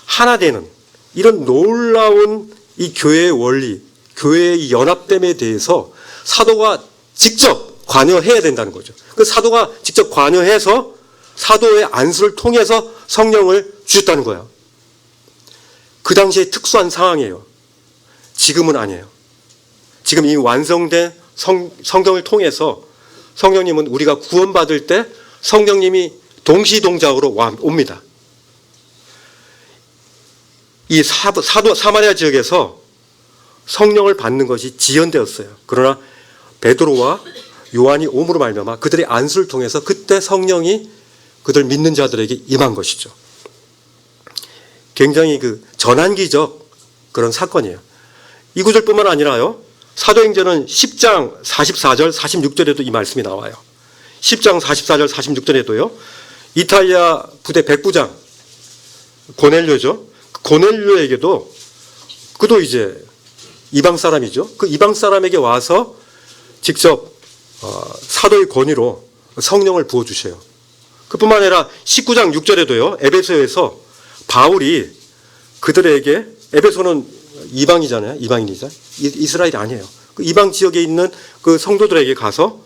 하나 되는 이런 놀라운 이 교회의 원리, 교회의 연합됨에 대해서 사도가 직접 관여해야 된다는 거죠. 그 사도가 직접 관여해서 사도의 안수를 통해서 성령을 주셨다는 거예요. 그 당시에 특수한 상황이에요. 지금은 아니에요. 지금 이 완성된 성경을 통해서 성령님은 우리가 구원받을 때 성령님이 동시동작으로 옵니다. 이 사마리아 지역에서 성령을 받는 것이 지연되었어요. 그러나 베드로와 요한이 옴으로 말미암아 그들의 안수를 통해서 그때 성령이 그들 믿는 자들에게 임한 것이죠. 굉장히 그 전환기적 그런 사건이에요. 이 구절뿐만 아니라요. 사도행전은 10장 44절 46절에도 이 말씀이 나와요. 10장 44절 46절에도요. 이탈리아 부대 백부장 고넬료죠. 고넬료에게도 그도 이제 이방 사람이죠. 그 이방 사람에게 와서 직접 사도의 권위로 성령을 부어주셔요. 그뿐만 아니라 19장 6절에도요. 에베소에서 바울이 그들에게 에베소는 이방이잖아요. 이방인이죠. 이스라엘이 아니에요. 그 이방 지역에 있는 그 성도들에게 가서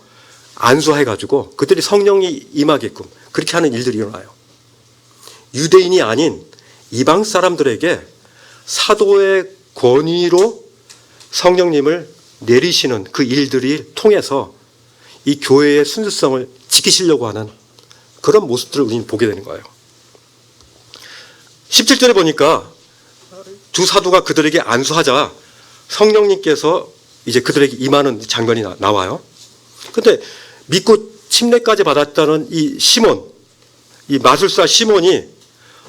안수해가지고 그들이 성령이 임하게끔 그렇게 하는 일들이 일어나요. 유대인이 아닌 이방 사람들에게 사도의 권위로 성령님을 내리시는 그 일들이 통해서 이 교회의 순수성을 지키시려고 하는 그런 모습들을 우리는 보게 되는 거예요. 17절에 보니까 두 사도가 그들에게 안수하자 성령님께서 이제 그들에게 임하는 장면이 나와요. 그런데 믿고 침례까지 받았다는 이 시몬, 이 마술사 시몬이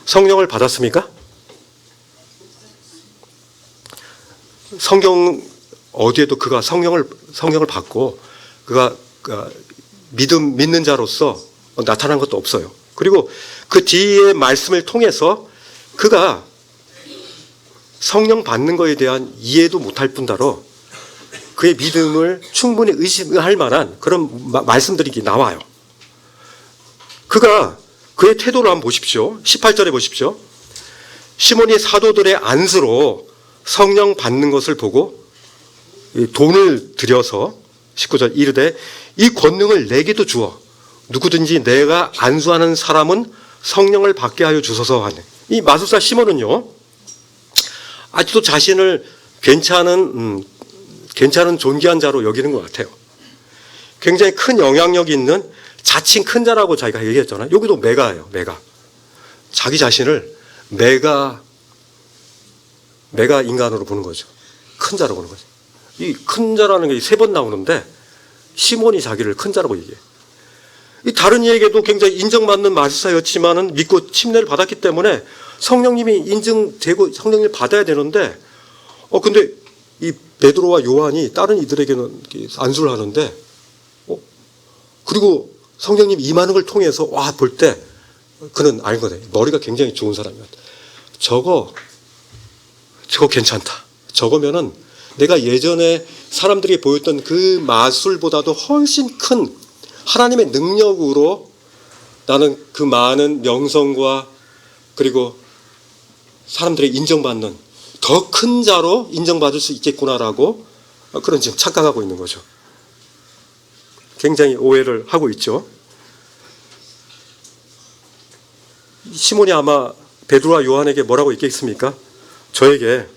성령을 받았습니까? 성경 어디에도 그가 성령을 받고 그가 믿는 자로서 나타난 것도 없어요. 그리고 그 뒤에 말씀을 통해서 그가 성령 받는 것에 대한 이해도 못할 뿐더러 그의 믿음을 충분히 의심할 만한 그런 말씀들이 나와요. 그의 태도를 한번 보십시오. 18절에 보십시오. 시몬이 사도들의 안수로 성령 받는 것을 보고 돈을 들여서 19절 이르되 이 권능을 내게도 주어 누구든지 내가 안수하는 사람은 성령을 받게 하여 주소서 하네. 이 마술사 시몬은요, 아직도 자신을 괜찮은 존귀한 자로 여기는 것 같아요. 굉장히 큰 영향력이 있는 자칭 큰 자라고 자기가 얘기했잖아요. 여기도 메가예요, 메가. 자기 자신을 메가 인간으로 보는 거죠. 큰 자로 보는 거죠. 이 큰 자라는 게 3번 나오는데 시몬이 자기를 큰 자라고 얘기해요. 이 다른 이에게도 굉장히 인정받는 마술사였지만은 믿고 침례를 받았기 때문에 성령님이 인증되고 성령님을 받아야 되는데 근데 이 베드로와 요한이 다른 이들에게는 안수를 하는데 그리고 성령님 임하는 걸 통해서 볼 때 그는 알 거예요. 머리가 굉장히 좋은 사람이었다. 저거 괜찮다. 저거면은 내가 예전에 사람들에게 보였던 그 마술보다도 훨씬 큰 하나님의 능력으로 나는 그 많은 명성과 그리고 사람들의 인정받는 더 큰 자로 인정받을 수 있겠구나라고 그런 지금 착각하고 있는 거죠. 굉장히 오해를 하고 있죠. 시몬이 아마 베드로와 요한에게 뭐라고 얘기했습니까? 저에게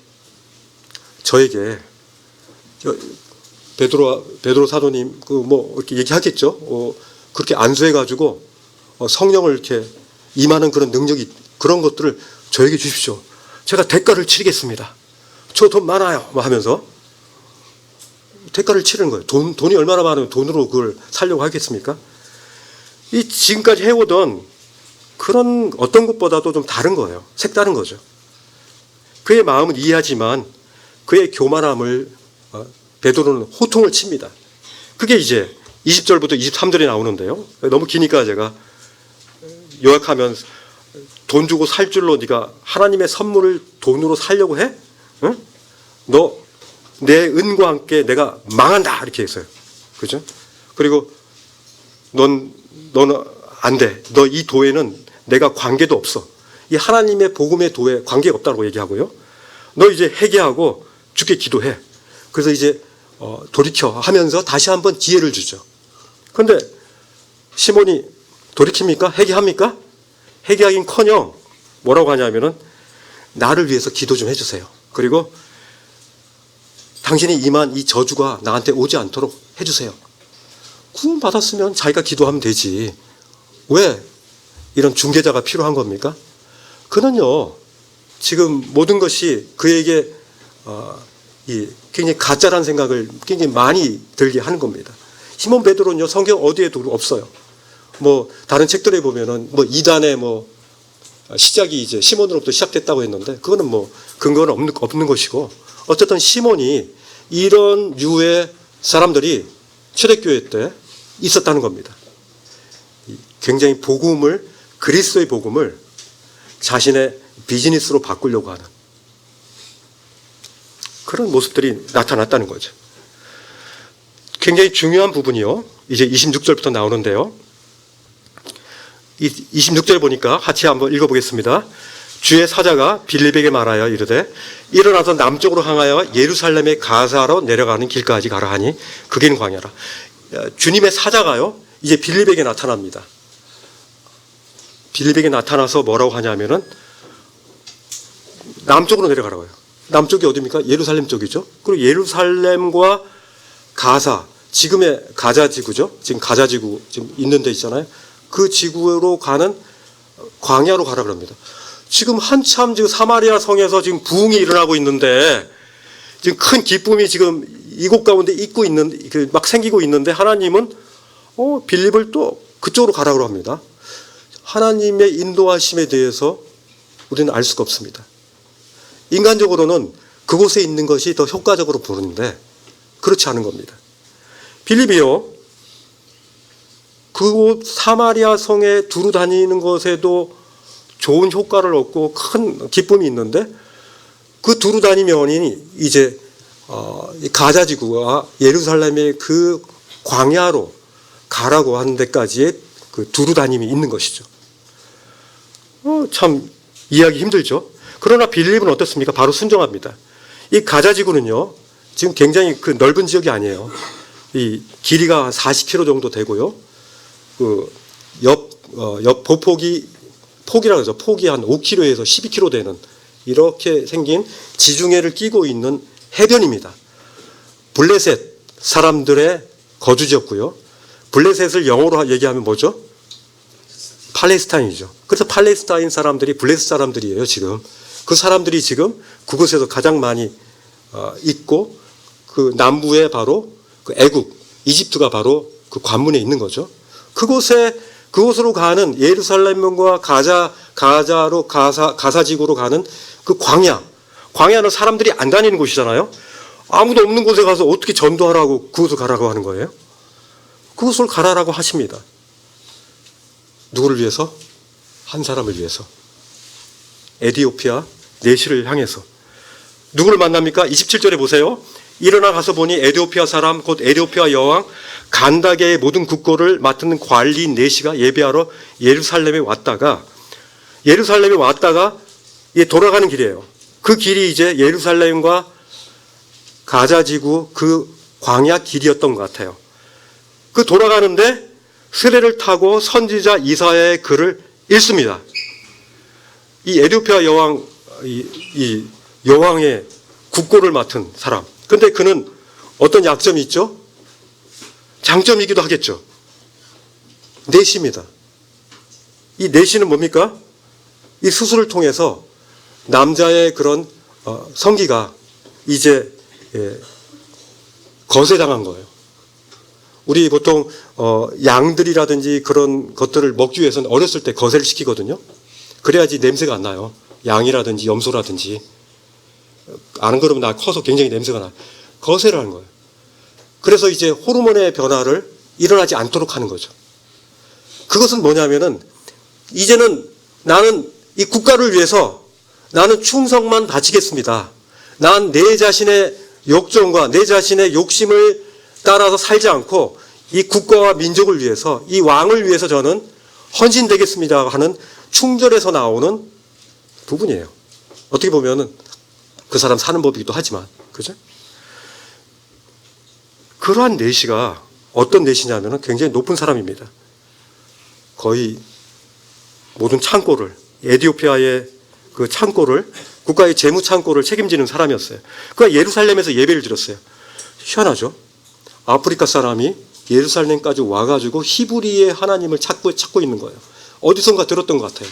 베드로 사도님 이렇게 얘기하겠죠. 그렇게 안수해가지고 성령을 이렇게 임하는 그런 능력이 그런 것들을 저에게 주십시오. 제가 대가를 치르겠습니다. 저 돈 많아요. 하면서 대가를 치르는 거예요. 돈이 얼마나 많으면 돈으로 그걸 살려고 하겠습니까? 이 지금까지 해오던 그런 어떤 것보다도 좀 다른 거예요. 색다른 거죠. 그의 마음은 이해하지만 그의 교만함을 베드로는 호통을 칩니다. 그게 이제 20절부터 23절에 나오는데요. 너무 기니까 제가 요약하면 돈 주고 살 줄로 네가 하나님의 선물을 돈으로 살려고 해? 응? 너 내 은과 함께 내가 망한다 이렇게 했어요. 그죠? 그리고 너는 안 돼. 너 이 도에는 내가 관계도 없어. 이 하나님의 복음의 도에 관계가 없다고 얘기하고요. 너 이제 회개하고 주께 기도해. 그래서 이제 돌이켜 하면서 다시 한번 기회를 주죠. 그런데 시몬이 돌이킵니까? 회개합니까? 회개하긴커녕 뭐라고 하냐면은 나를 위해서 기도 좀 해주세요. 그리고 당신이 임한 이 저주가 나한테 오지 않도록 해주세요. 구원 받았으면 자기가 기도하면 되지. 왜 이런 중개자가 필요한 겁니까? 그는요 지금 모든 것이 그에게 굉장히 가짜라는 생각을 굉장히 많이 들게 하는 겁니다. 시몬 베드로는요 성경 어디에도 없어요. 다른 책들에 보면은 이단의 시작이 이제 시몬으로부터 시작됐다고 했는데 그거는 근거는 없는 것이고 어쨌든 시몬이 이런 류의 사람들이 초대교회 때 있었다는 겁니다. 굉장히 그리스도의 복음을 자신의 비즈니스로 바꾸려고 하는 그런 모습들이 나타났다는 거죠. 굉장히 중요한 부분이요. 이제 26절부터 나오는데요. 26절 보니까 같이 한번 읽어보겠습니다. 주의 사자가 빌립에게 말하여 이르되 일어나서 남쪽으로 향하여 예루살렘의 가사로 내려가는 길까지 가라 하니 그 길은 광야라. 주님의 사자가요 이제 빌립에게 나타납니다. 빌립에게 나타나서 뭐라고 하냐면은 남쪽으로 내려가라고 해요. 남쪽이 어디입니까? 예루살렘 쪽이죠. 그리고 예루살렘과 가사, 지금의 가자 지구죠. 지금 가자 지구 지금 있는 데 있잖아요. 그 지구로 가는 광야로 가라 그럽니다. 지금 한참 지금 사마리아 성에서 지금 부흥이 일어나고 있는데 지금 큰 기쁨이 지금 이곳 가운데 막 생기고 있는데 하나님은 빌립을 또 그쪽으로 가라고 합니다. 하나님의 인도하심에 대해서 우리는 알 수가 없습니다. 인간적으로는 그곳에 있는 것이 더 효과적으로 보는데 그렇지 않은 겁니다. 빌립이요, 그곳 사마리아 성에 두루 다니는 것에도 좋은 효과를 얻고 큰 기쁨이 있는데 그 두루 다니면이 이제 가자지구와 예루살렘의 그 광야로 가라고 하는 데까지의 그 두루 다님이 있는 것이죠. 참 이해하기 힘들죠. 그러나 빌립은 어떻습니까? 바로 순종합니다. 이 가자지구는요, 지금 굉장히 그 넓은 지역이 아니에요. 이 길이가 40km 정도 되고요. 그 옆 폭이라고 해서 폭이 한 5km에서 12km 되는 이렇게 생긴 지중해를 끼고 있는 해변입니다. 블레셋 사람들의 거주지였고요. 블레셋을 영어로 얘기하면 뭐죠? 팔레스타인이죠. 그래서 팔레스타인 사람들이 블레셋 사람들이에요, 지금. 그 사람들이 지금 그곳에서 가장 많이 있고, 그 남부에 바로 그 애국, 이집트가 바로 그 관문에 있는 거죠. 그곳으로 가는 예루살렘과 가사지구로 가는 그 광야는 사람들이 안 다니는 곳이잖아요. 아무도 없는 곳에 가서 어떻게 전도하라고 그곳을 가라고 하는 거예요? 그곳을 가라라고 하십니다. 누구를 위해서? 한 사람을 위해서. 에디오피아 내시를 향해서. 누구를 만납니까? 27절에 보세요. 일어나 가서 보니 에디오피아 사람 곧 에디오피아 여왕 간다게의 모든 국고를 맡은 관리인 내시가 예배하러 예루살렘에 왔다가 돌아가는 길이에요. 그 길이 이제 예루살렘과 가자지구 그 광야 길이었던 것 같아요. 그 돌아가는데 수레를 타고 선지자 이사야의 글을 읽습니다. 이 에디오피아 여왕, 이 여왕의 국고를 맡은 사람. 근데 그는 어떤 약점이 있죠? 장점이기도 하겠죠. 내시입니다. 이 내시는 뭡니까? 이 수술을 통해서 남자의 그런 성기가 이제 거세당한 거예요. 우리 보통 양들이라든지 그런 것들을 먹기 위해서는 어렸을 때 거세를 시키거든요. 그래야지 냄새가 안 나요. 양이라든지 염소라든지. 안 그러면 나 커서 굉장히 냄새가 나요. 거세를 하는 거예요. 그래서 이제 호르몬의 변화를 일어나지 않도록 하는 거죠. 그것은 뭐냐면은 이제는 나는 이 국가를 위해서 나는 충성만 바치겠습니다. 난 내 자신의 욕정과 내 자신의 욕심을 따라서 살지 않고 이 국가와 민족을 위해서 이 왕을 위해서 저는 헌신되겠습니다 하는 충절에서 나오는 부분이에요. 어떻게 보면은 그 사람 사는 법이기도 하지만, 그죠? 그러한 내시가 어떤 내시냐면은 굉장히 높은 사람입니다. 거의 모든 창고를, 에디오피아의 그 창고를, 국가의 재무 창고를 책임지는 사람이었어요. 그러니까 예루살렘에서 예배를 드렸어요. 희한하죠? 아프리카 사람이 예루살렘까지 와가지고 히브리의 하나님을 찾고 있는 거예요. 어디선가 들었던 것 같아요.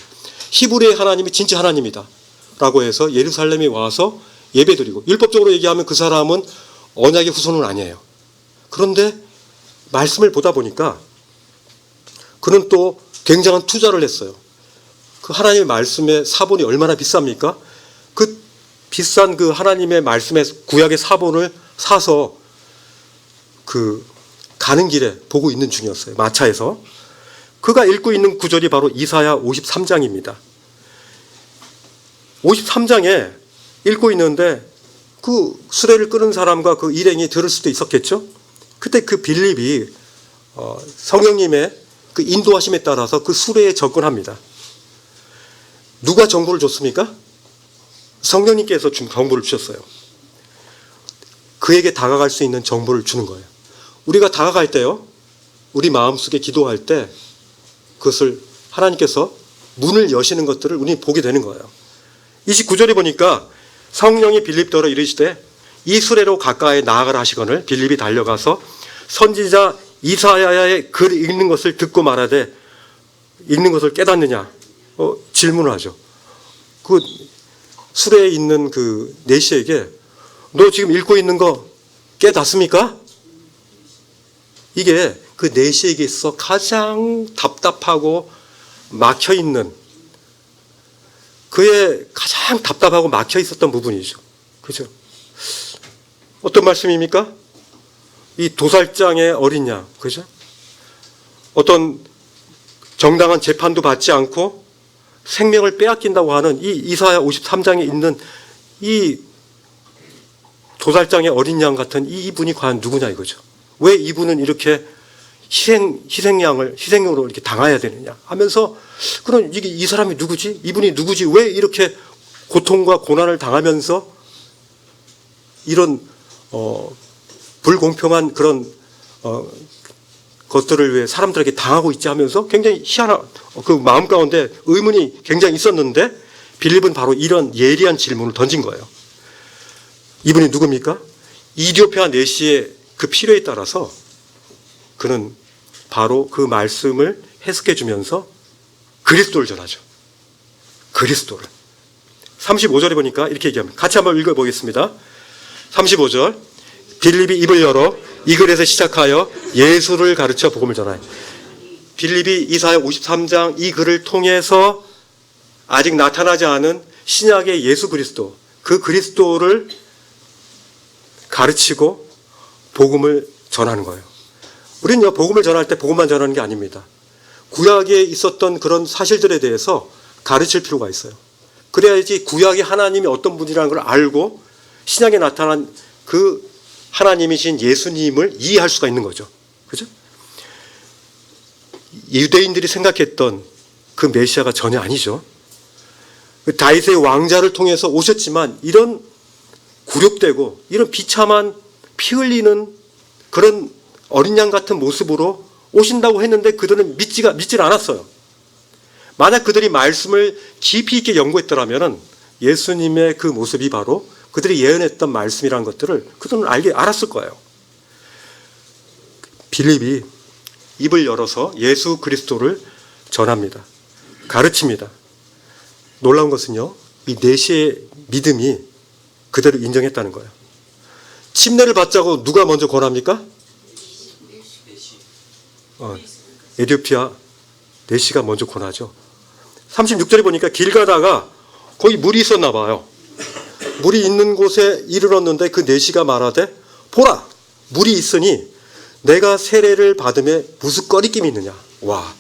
히브리의 하나님이 진짜 하나님이다 라고 해서 예루살렘에 와서 예배드리고, 율법적으로 얘기하면 그 사람은 언약의 후손은 아니에요. 그런데 말씀을 보다 보니까 그는 또 굉장한 투자를 했어요. 그 하나님의 말씀의 사본이 얼마나 비쌉니까? 그 비싼 그 하나님의 말씀의 구약의 사본을 사서 그 가는 길에 보고 있는 중이었어요. 마차에서. 그가 읽고 있는 구절이 바로 이사야 53장입니다. 53장에 읽고 있는데 그 수레를 끄는 사람과 그 일행이 들을 수도 있었겠죠. 그때 그 빌립이 성령님의 그 인도하심에 따라서 그 수레에 접근합니다. 누가 정보를 줬습니까? 성령님께서 정보를 주셨어요. 그에게 다가갈 수 있는 정보를 주는 거예요. 우리가 다가갈 때요, 우리 마음속에 기도할 때 그것을 하나님께서 문을 여시는 것들을 우리는 보게 되는 거예요. 29절에 보니까 성령이 빌립더러 이르시되 이 수레로 가까이 나아가라 하시거늘 빌립이 달려가서 선지자 이사야의 글 읽는 것을 듣고 말하되 읽는 것을 깨닫느냐 질문을 하죠. 그 수레에 있는 그 내시에게 너 지금 읽고 있는 거 깨닫습니까? 이게 그 내시에게 있어 가장 답답하고 막혀 있는, 그의 가장 답답하고 막혀 있었던 부분이죠. 그죠? 어떤 말씀입니까? 이 도살장의 어린 양, 그죠? 어떤 정당한 재판도 받지 않고 생명을 빼앗긴다고 하는 이 이사야 53장에 있는 이 도살장의 어린 양 같은 이분이 과연 누구냐 이거죠. 왜 이분은 이렇게 희생양으로 이렇게 당해야 되느냐 하면서, 그럼 이게 이 사람이 누구지? 이분이 누구지? 왜 이렇게 고통과 고난을 당하면서 이런 불공평한 그런 것들을 위해 사람들에게 당하고 있지 하면서 굉장히 희한한 그 마음 가운데 의문이 굉장히 있었는데, 빌립은 바로 이런 예리한 질문을 던진 거예요. 이분이 누굽니까? 이디오피아 내시의 그 필요에 따라서 그는 바로 그 말씀을 해석해 주면서 그리스도를 전하죠. 그리스도를. 35절에 보니까 이렇게 얘기합니다. 같이 한번 읽어보겠습니다. 35절. 빌립이 입을 열어 이 글에서 시작하여 예수를 가르쳐 복음을 전하여. 빌립이 이사야 53장 이 글을 통해서 아직 나타나지 않은 신약의 예수 그리스도, 그 그리스도를 가르치고 복음을 전하는 거예요. 우리는 복음을 전할 때 복음만 전하는 게 아닙니다. 구약에 있었던 그런 사실들에 대해서 가르칠 필요가 있어요. 그래야지 구약의 하나님이 어떤 분이라는 걸 알고 신약에 나타난 그 하나님이신 예수님을 이해할 수가 있는 거죠. 그죠? 유대인들이 생각했던 그 메시아가 전혀 아니죠. 다윗의 왕자를 통해서 오셨지만 이런 굴욕되고 이런 비참한 피 흘리는 그런 어린 양 같은 모습으로 오신다고 했는데 그들은 믿질 않았어요. 만약 그들이 말씀을 깊이 있게 연구했더라면 예수님의 그 모습이 바로 그들이 예언했던 말씀이라는 것들을 그들은 알았을 거예요. 빌립이 입을 열어서 예수 그리스도를 전합니다. 가르칩니다. 놀라운 것은요, 이 내시의 믿음이 그대로 인정했다는 거예요. 침례를 받자고 누가 먼저 권합니까? 에디오피아 내시가 먼저 권하죠. 36절에 보니까 길 가다가 거기 물이 있었나 봐요. 물이 있는 곳에 이르렀는데 그 내시가 말하되 보라 물이 있으니 내가 세례를 받음에 무슨 꺼리낌이 있느냐. 와,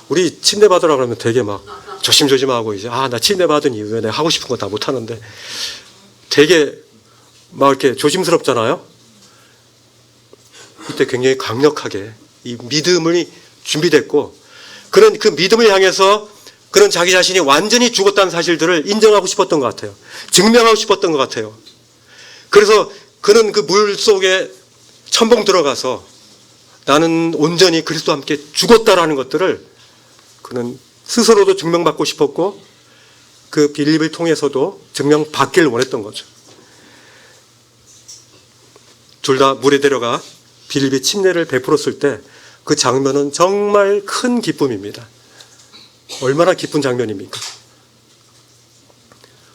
우리 침례 받으라 그러면 되게 막 조심조심하고 이제 나 침례 받은 이후에 내가 하고 싶은 거 다 못하는데 되게 막 이렇게 조심스럽잖아요. 이때 굉장히 강력하게 이 믿음이 준비됐고 그런 그 믿음을 향해서 그런 자기 자신이 완전히 죽었다는 사실들을 인정하고 싶었던 것 같아요. 증명하고 싶었던 것 같아요. 그래서 그는 그 물 속에 첨벙 들어가서 나는 온전히 그리스도와 함께 죽었다라는 것들을 그는 스스로도 증명받고 싶었고 그 빌립을 통해서도 증명받기를 원했던 거죠. 둘 다 물에 데려가 빌립이 침례를 베풀었을 때 그 장면은 정말 큰 기쁨입니다. 얼마나 기쁜 장면입니까?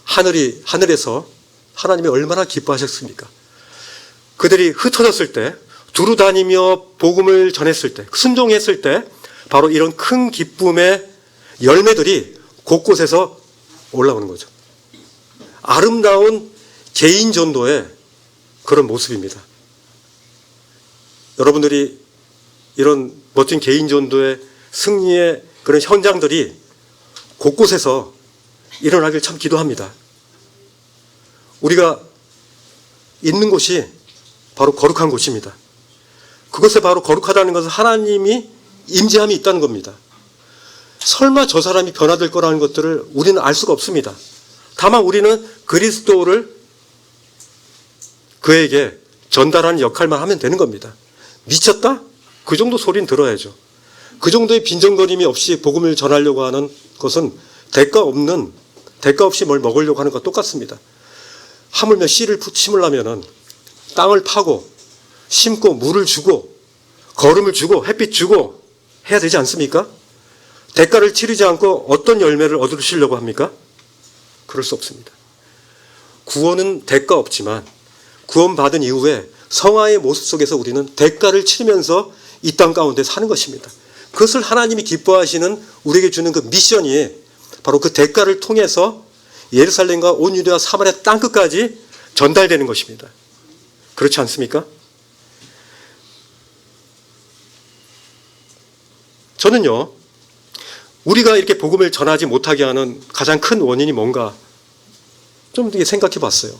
하늘에서 하나님이 얼마나 기뻐하셨습니까? 그들이 흩어졌을 때, 두루 다니며 복음을 전했을 때, 순종했을 때 바로 이런 큰 기쁨의 열매들이 곳곳에서 올라오는 거죠. 아름다운 개인 전도의 그런 모습입니다. 여러분들이 이런 멋진 개인 전도의 승리의 그런 현장들이 곳곳에서 일어나길 참 기도합니다. 우리가 있는 곳이 바로 거룩한 곳입니다. 그것에 바로 거룩하다는 것은 하나님이 임재함이 있다는 겁니다. 설마 저 사람이 변화될 거라는 것들을 우리는 알 수가 없습니다. 다만 우리는 그리스도를 그에게 전달하는 역할만 하면 되는 겁니다. 미쳤다? 그 정도 소리는 들어야죠. 그 정도의 빈정거림이 없이 복음을 전하려고 하는 것은 대가 없이 뭘 먹으려고 하는 것과 똑같습니다. 하물며 씨를 심으려면은 땅을 파고 심고 물을 주고 거름을 주고 햇빛 주고 해야 되지 않습니까? 대가를 치르지 않고 어떤 열매를 얻으시려고 합니까? 그럴 수 없습니다. 구원은 대가 없지만 구원받은 이후에 성화의 모습 속에서 우리는 대가를 치르면서 이 땅 가운데 사는 것입니다. 그것을 하나님이 기뻐하시는 우리에게 주는 그 미션이 바로 그 대가를 통해서 예루살렘과 온 유대와 사마리아 땅끝까지 전달되는 것입니다. 그렇지 않습니까? 저는요, 우리가 이렇게 복음을 전하지 못하게 하는 가장 큰 원인이 뭔가 좀 생각해 봤어요.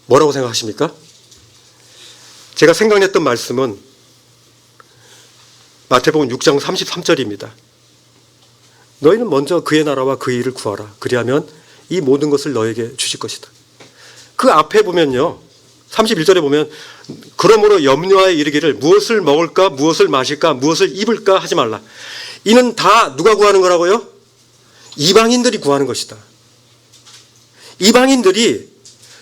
뭐라고 생각하십니까? 제가 생각냈던 말씀은 마태복음 6장 33절입니다. 너희는 먼저 그의 나라와 그의 일을 구하라. 그리하면 이 모든 것을 너에게 주실 것이다. 그 앞에 보면요, 31절에 보면 그러므로 염려하여 이르기를 무엇을 먹을까, 무엇을 마실까, 무엇을 입을까 하지 말라. 이는 다 누가 구하는 거라고요? 이방인들이 구하는 것이다. 이방인들이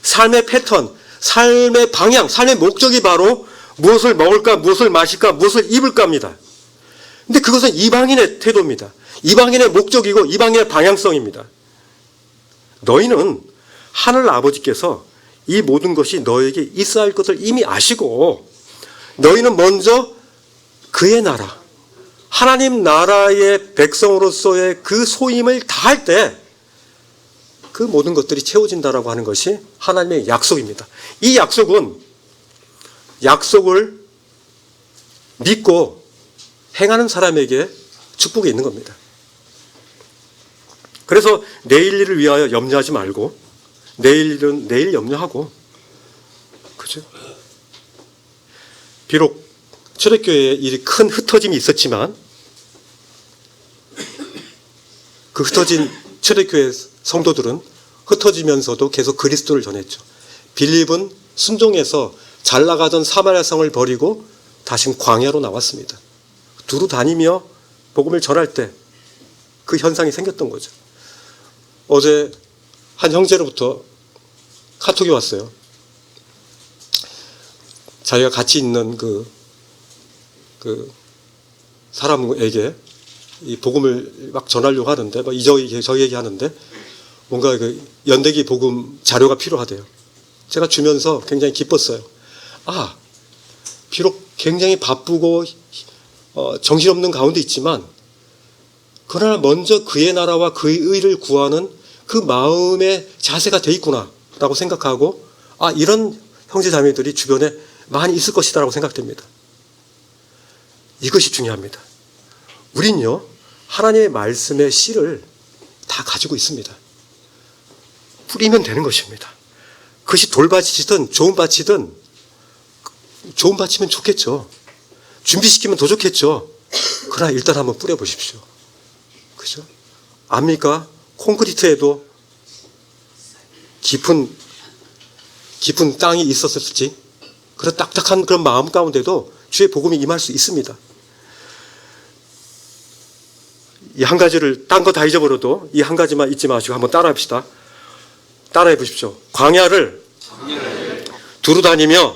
삶의 패턴, 삶의 방향, 삶의 목적이 바로 무엇을 먹을까, 무엇을 마실까, 무엇을 입을까입니다. 근데 그것은 이방인의 태도입니다. 이방인의 목적이고 이방인의 방향성입니다. 너희는 하늘 아버지께서 이 모든 것이 너에게 있어야 할 것을 이미 아시고 너희는 먼저 그의 나라, 하나님 나라의 백성으로서의 그 소임을 다할 때 그 모든 것들이 채워진다라고 하는 것이 하나님의 약속입니다. 이 약속은 약속을 믿고 행하는 사람에게 축복이 있는 겁니다. 그래서 내일 일을 위하여 염려하지 말고 내일 일은 내일 염려하고, 그죠? 비록 초대교회에 이 큰 흩어짐이 있었지만 그 흩어진 초대교회 성도들은 흩어지면서도 계속 그리스도를 전했죠. 빌립은 순종해서 잘 나가던 사마리아 성을 버리고 다시 광야로 나왔습니다. 두루 다니며 복음을 전할 때 그 현상이 생겼던 거죠. 어제 한 형제로부터 카톡이 왔어요. 자기가 같이 있는 그 사람에게 이 복음을 막 전하려고 하는데, 막 저 얘기하는데, 뭔가 그 연대기 복음 자료가 필요하대요. 제가 주면서 굉장히 기뻤어요. 아, 비록 굉장히 바쁘고 정신없는 가운데 있지만, 그러나 먼저 그의 나라와 그의 의를 구하는 그 마음의 자세가 돼 있구나 라고 생각하고, 아, 이런 형제 자매들이 주변에 많이 있을 것이다 라고 생각됩니다. 이것이 중요합니다. 우린요, 하나님의 말씀의 씨를 다 가지고 있습니다. 뿌리면 되는 것입니다. 그것이 돌밭이든 좋은 밭이든, 좋은 밭이면 좋겠죠. 준비시키면 더 좋겠죠. 그러나 일단 한번 뿌려보십시오. 그죠? 압니까? 콘크리트에도 깊은 땅이 있었을지, 그런 딱딱한 그런 마음 가운데도 주의 복음이 임할 수 있습니다. 이 한 가지를, 딴 거 다 잊어버려도 이 한 가지만 잊지 마시고 한번 따라 합시다. 따라해 보십시오. 광야를 두루 다니며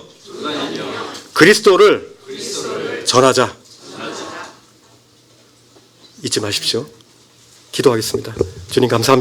그리스도를 전하자. 잊지 마십시오. 기도하겠습니다. 주님 감사합니다.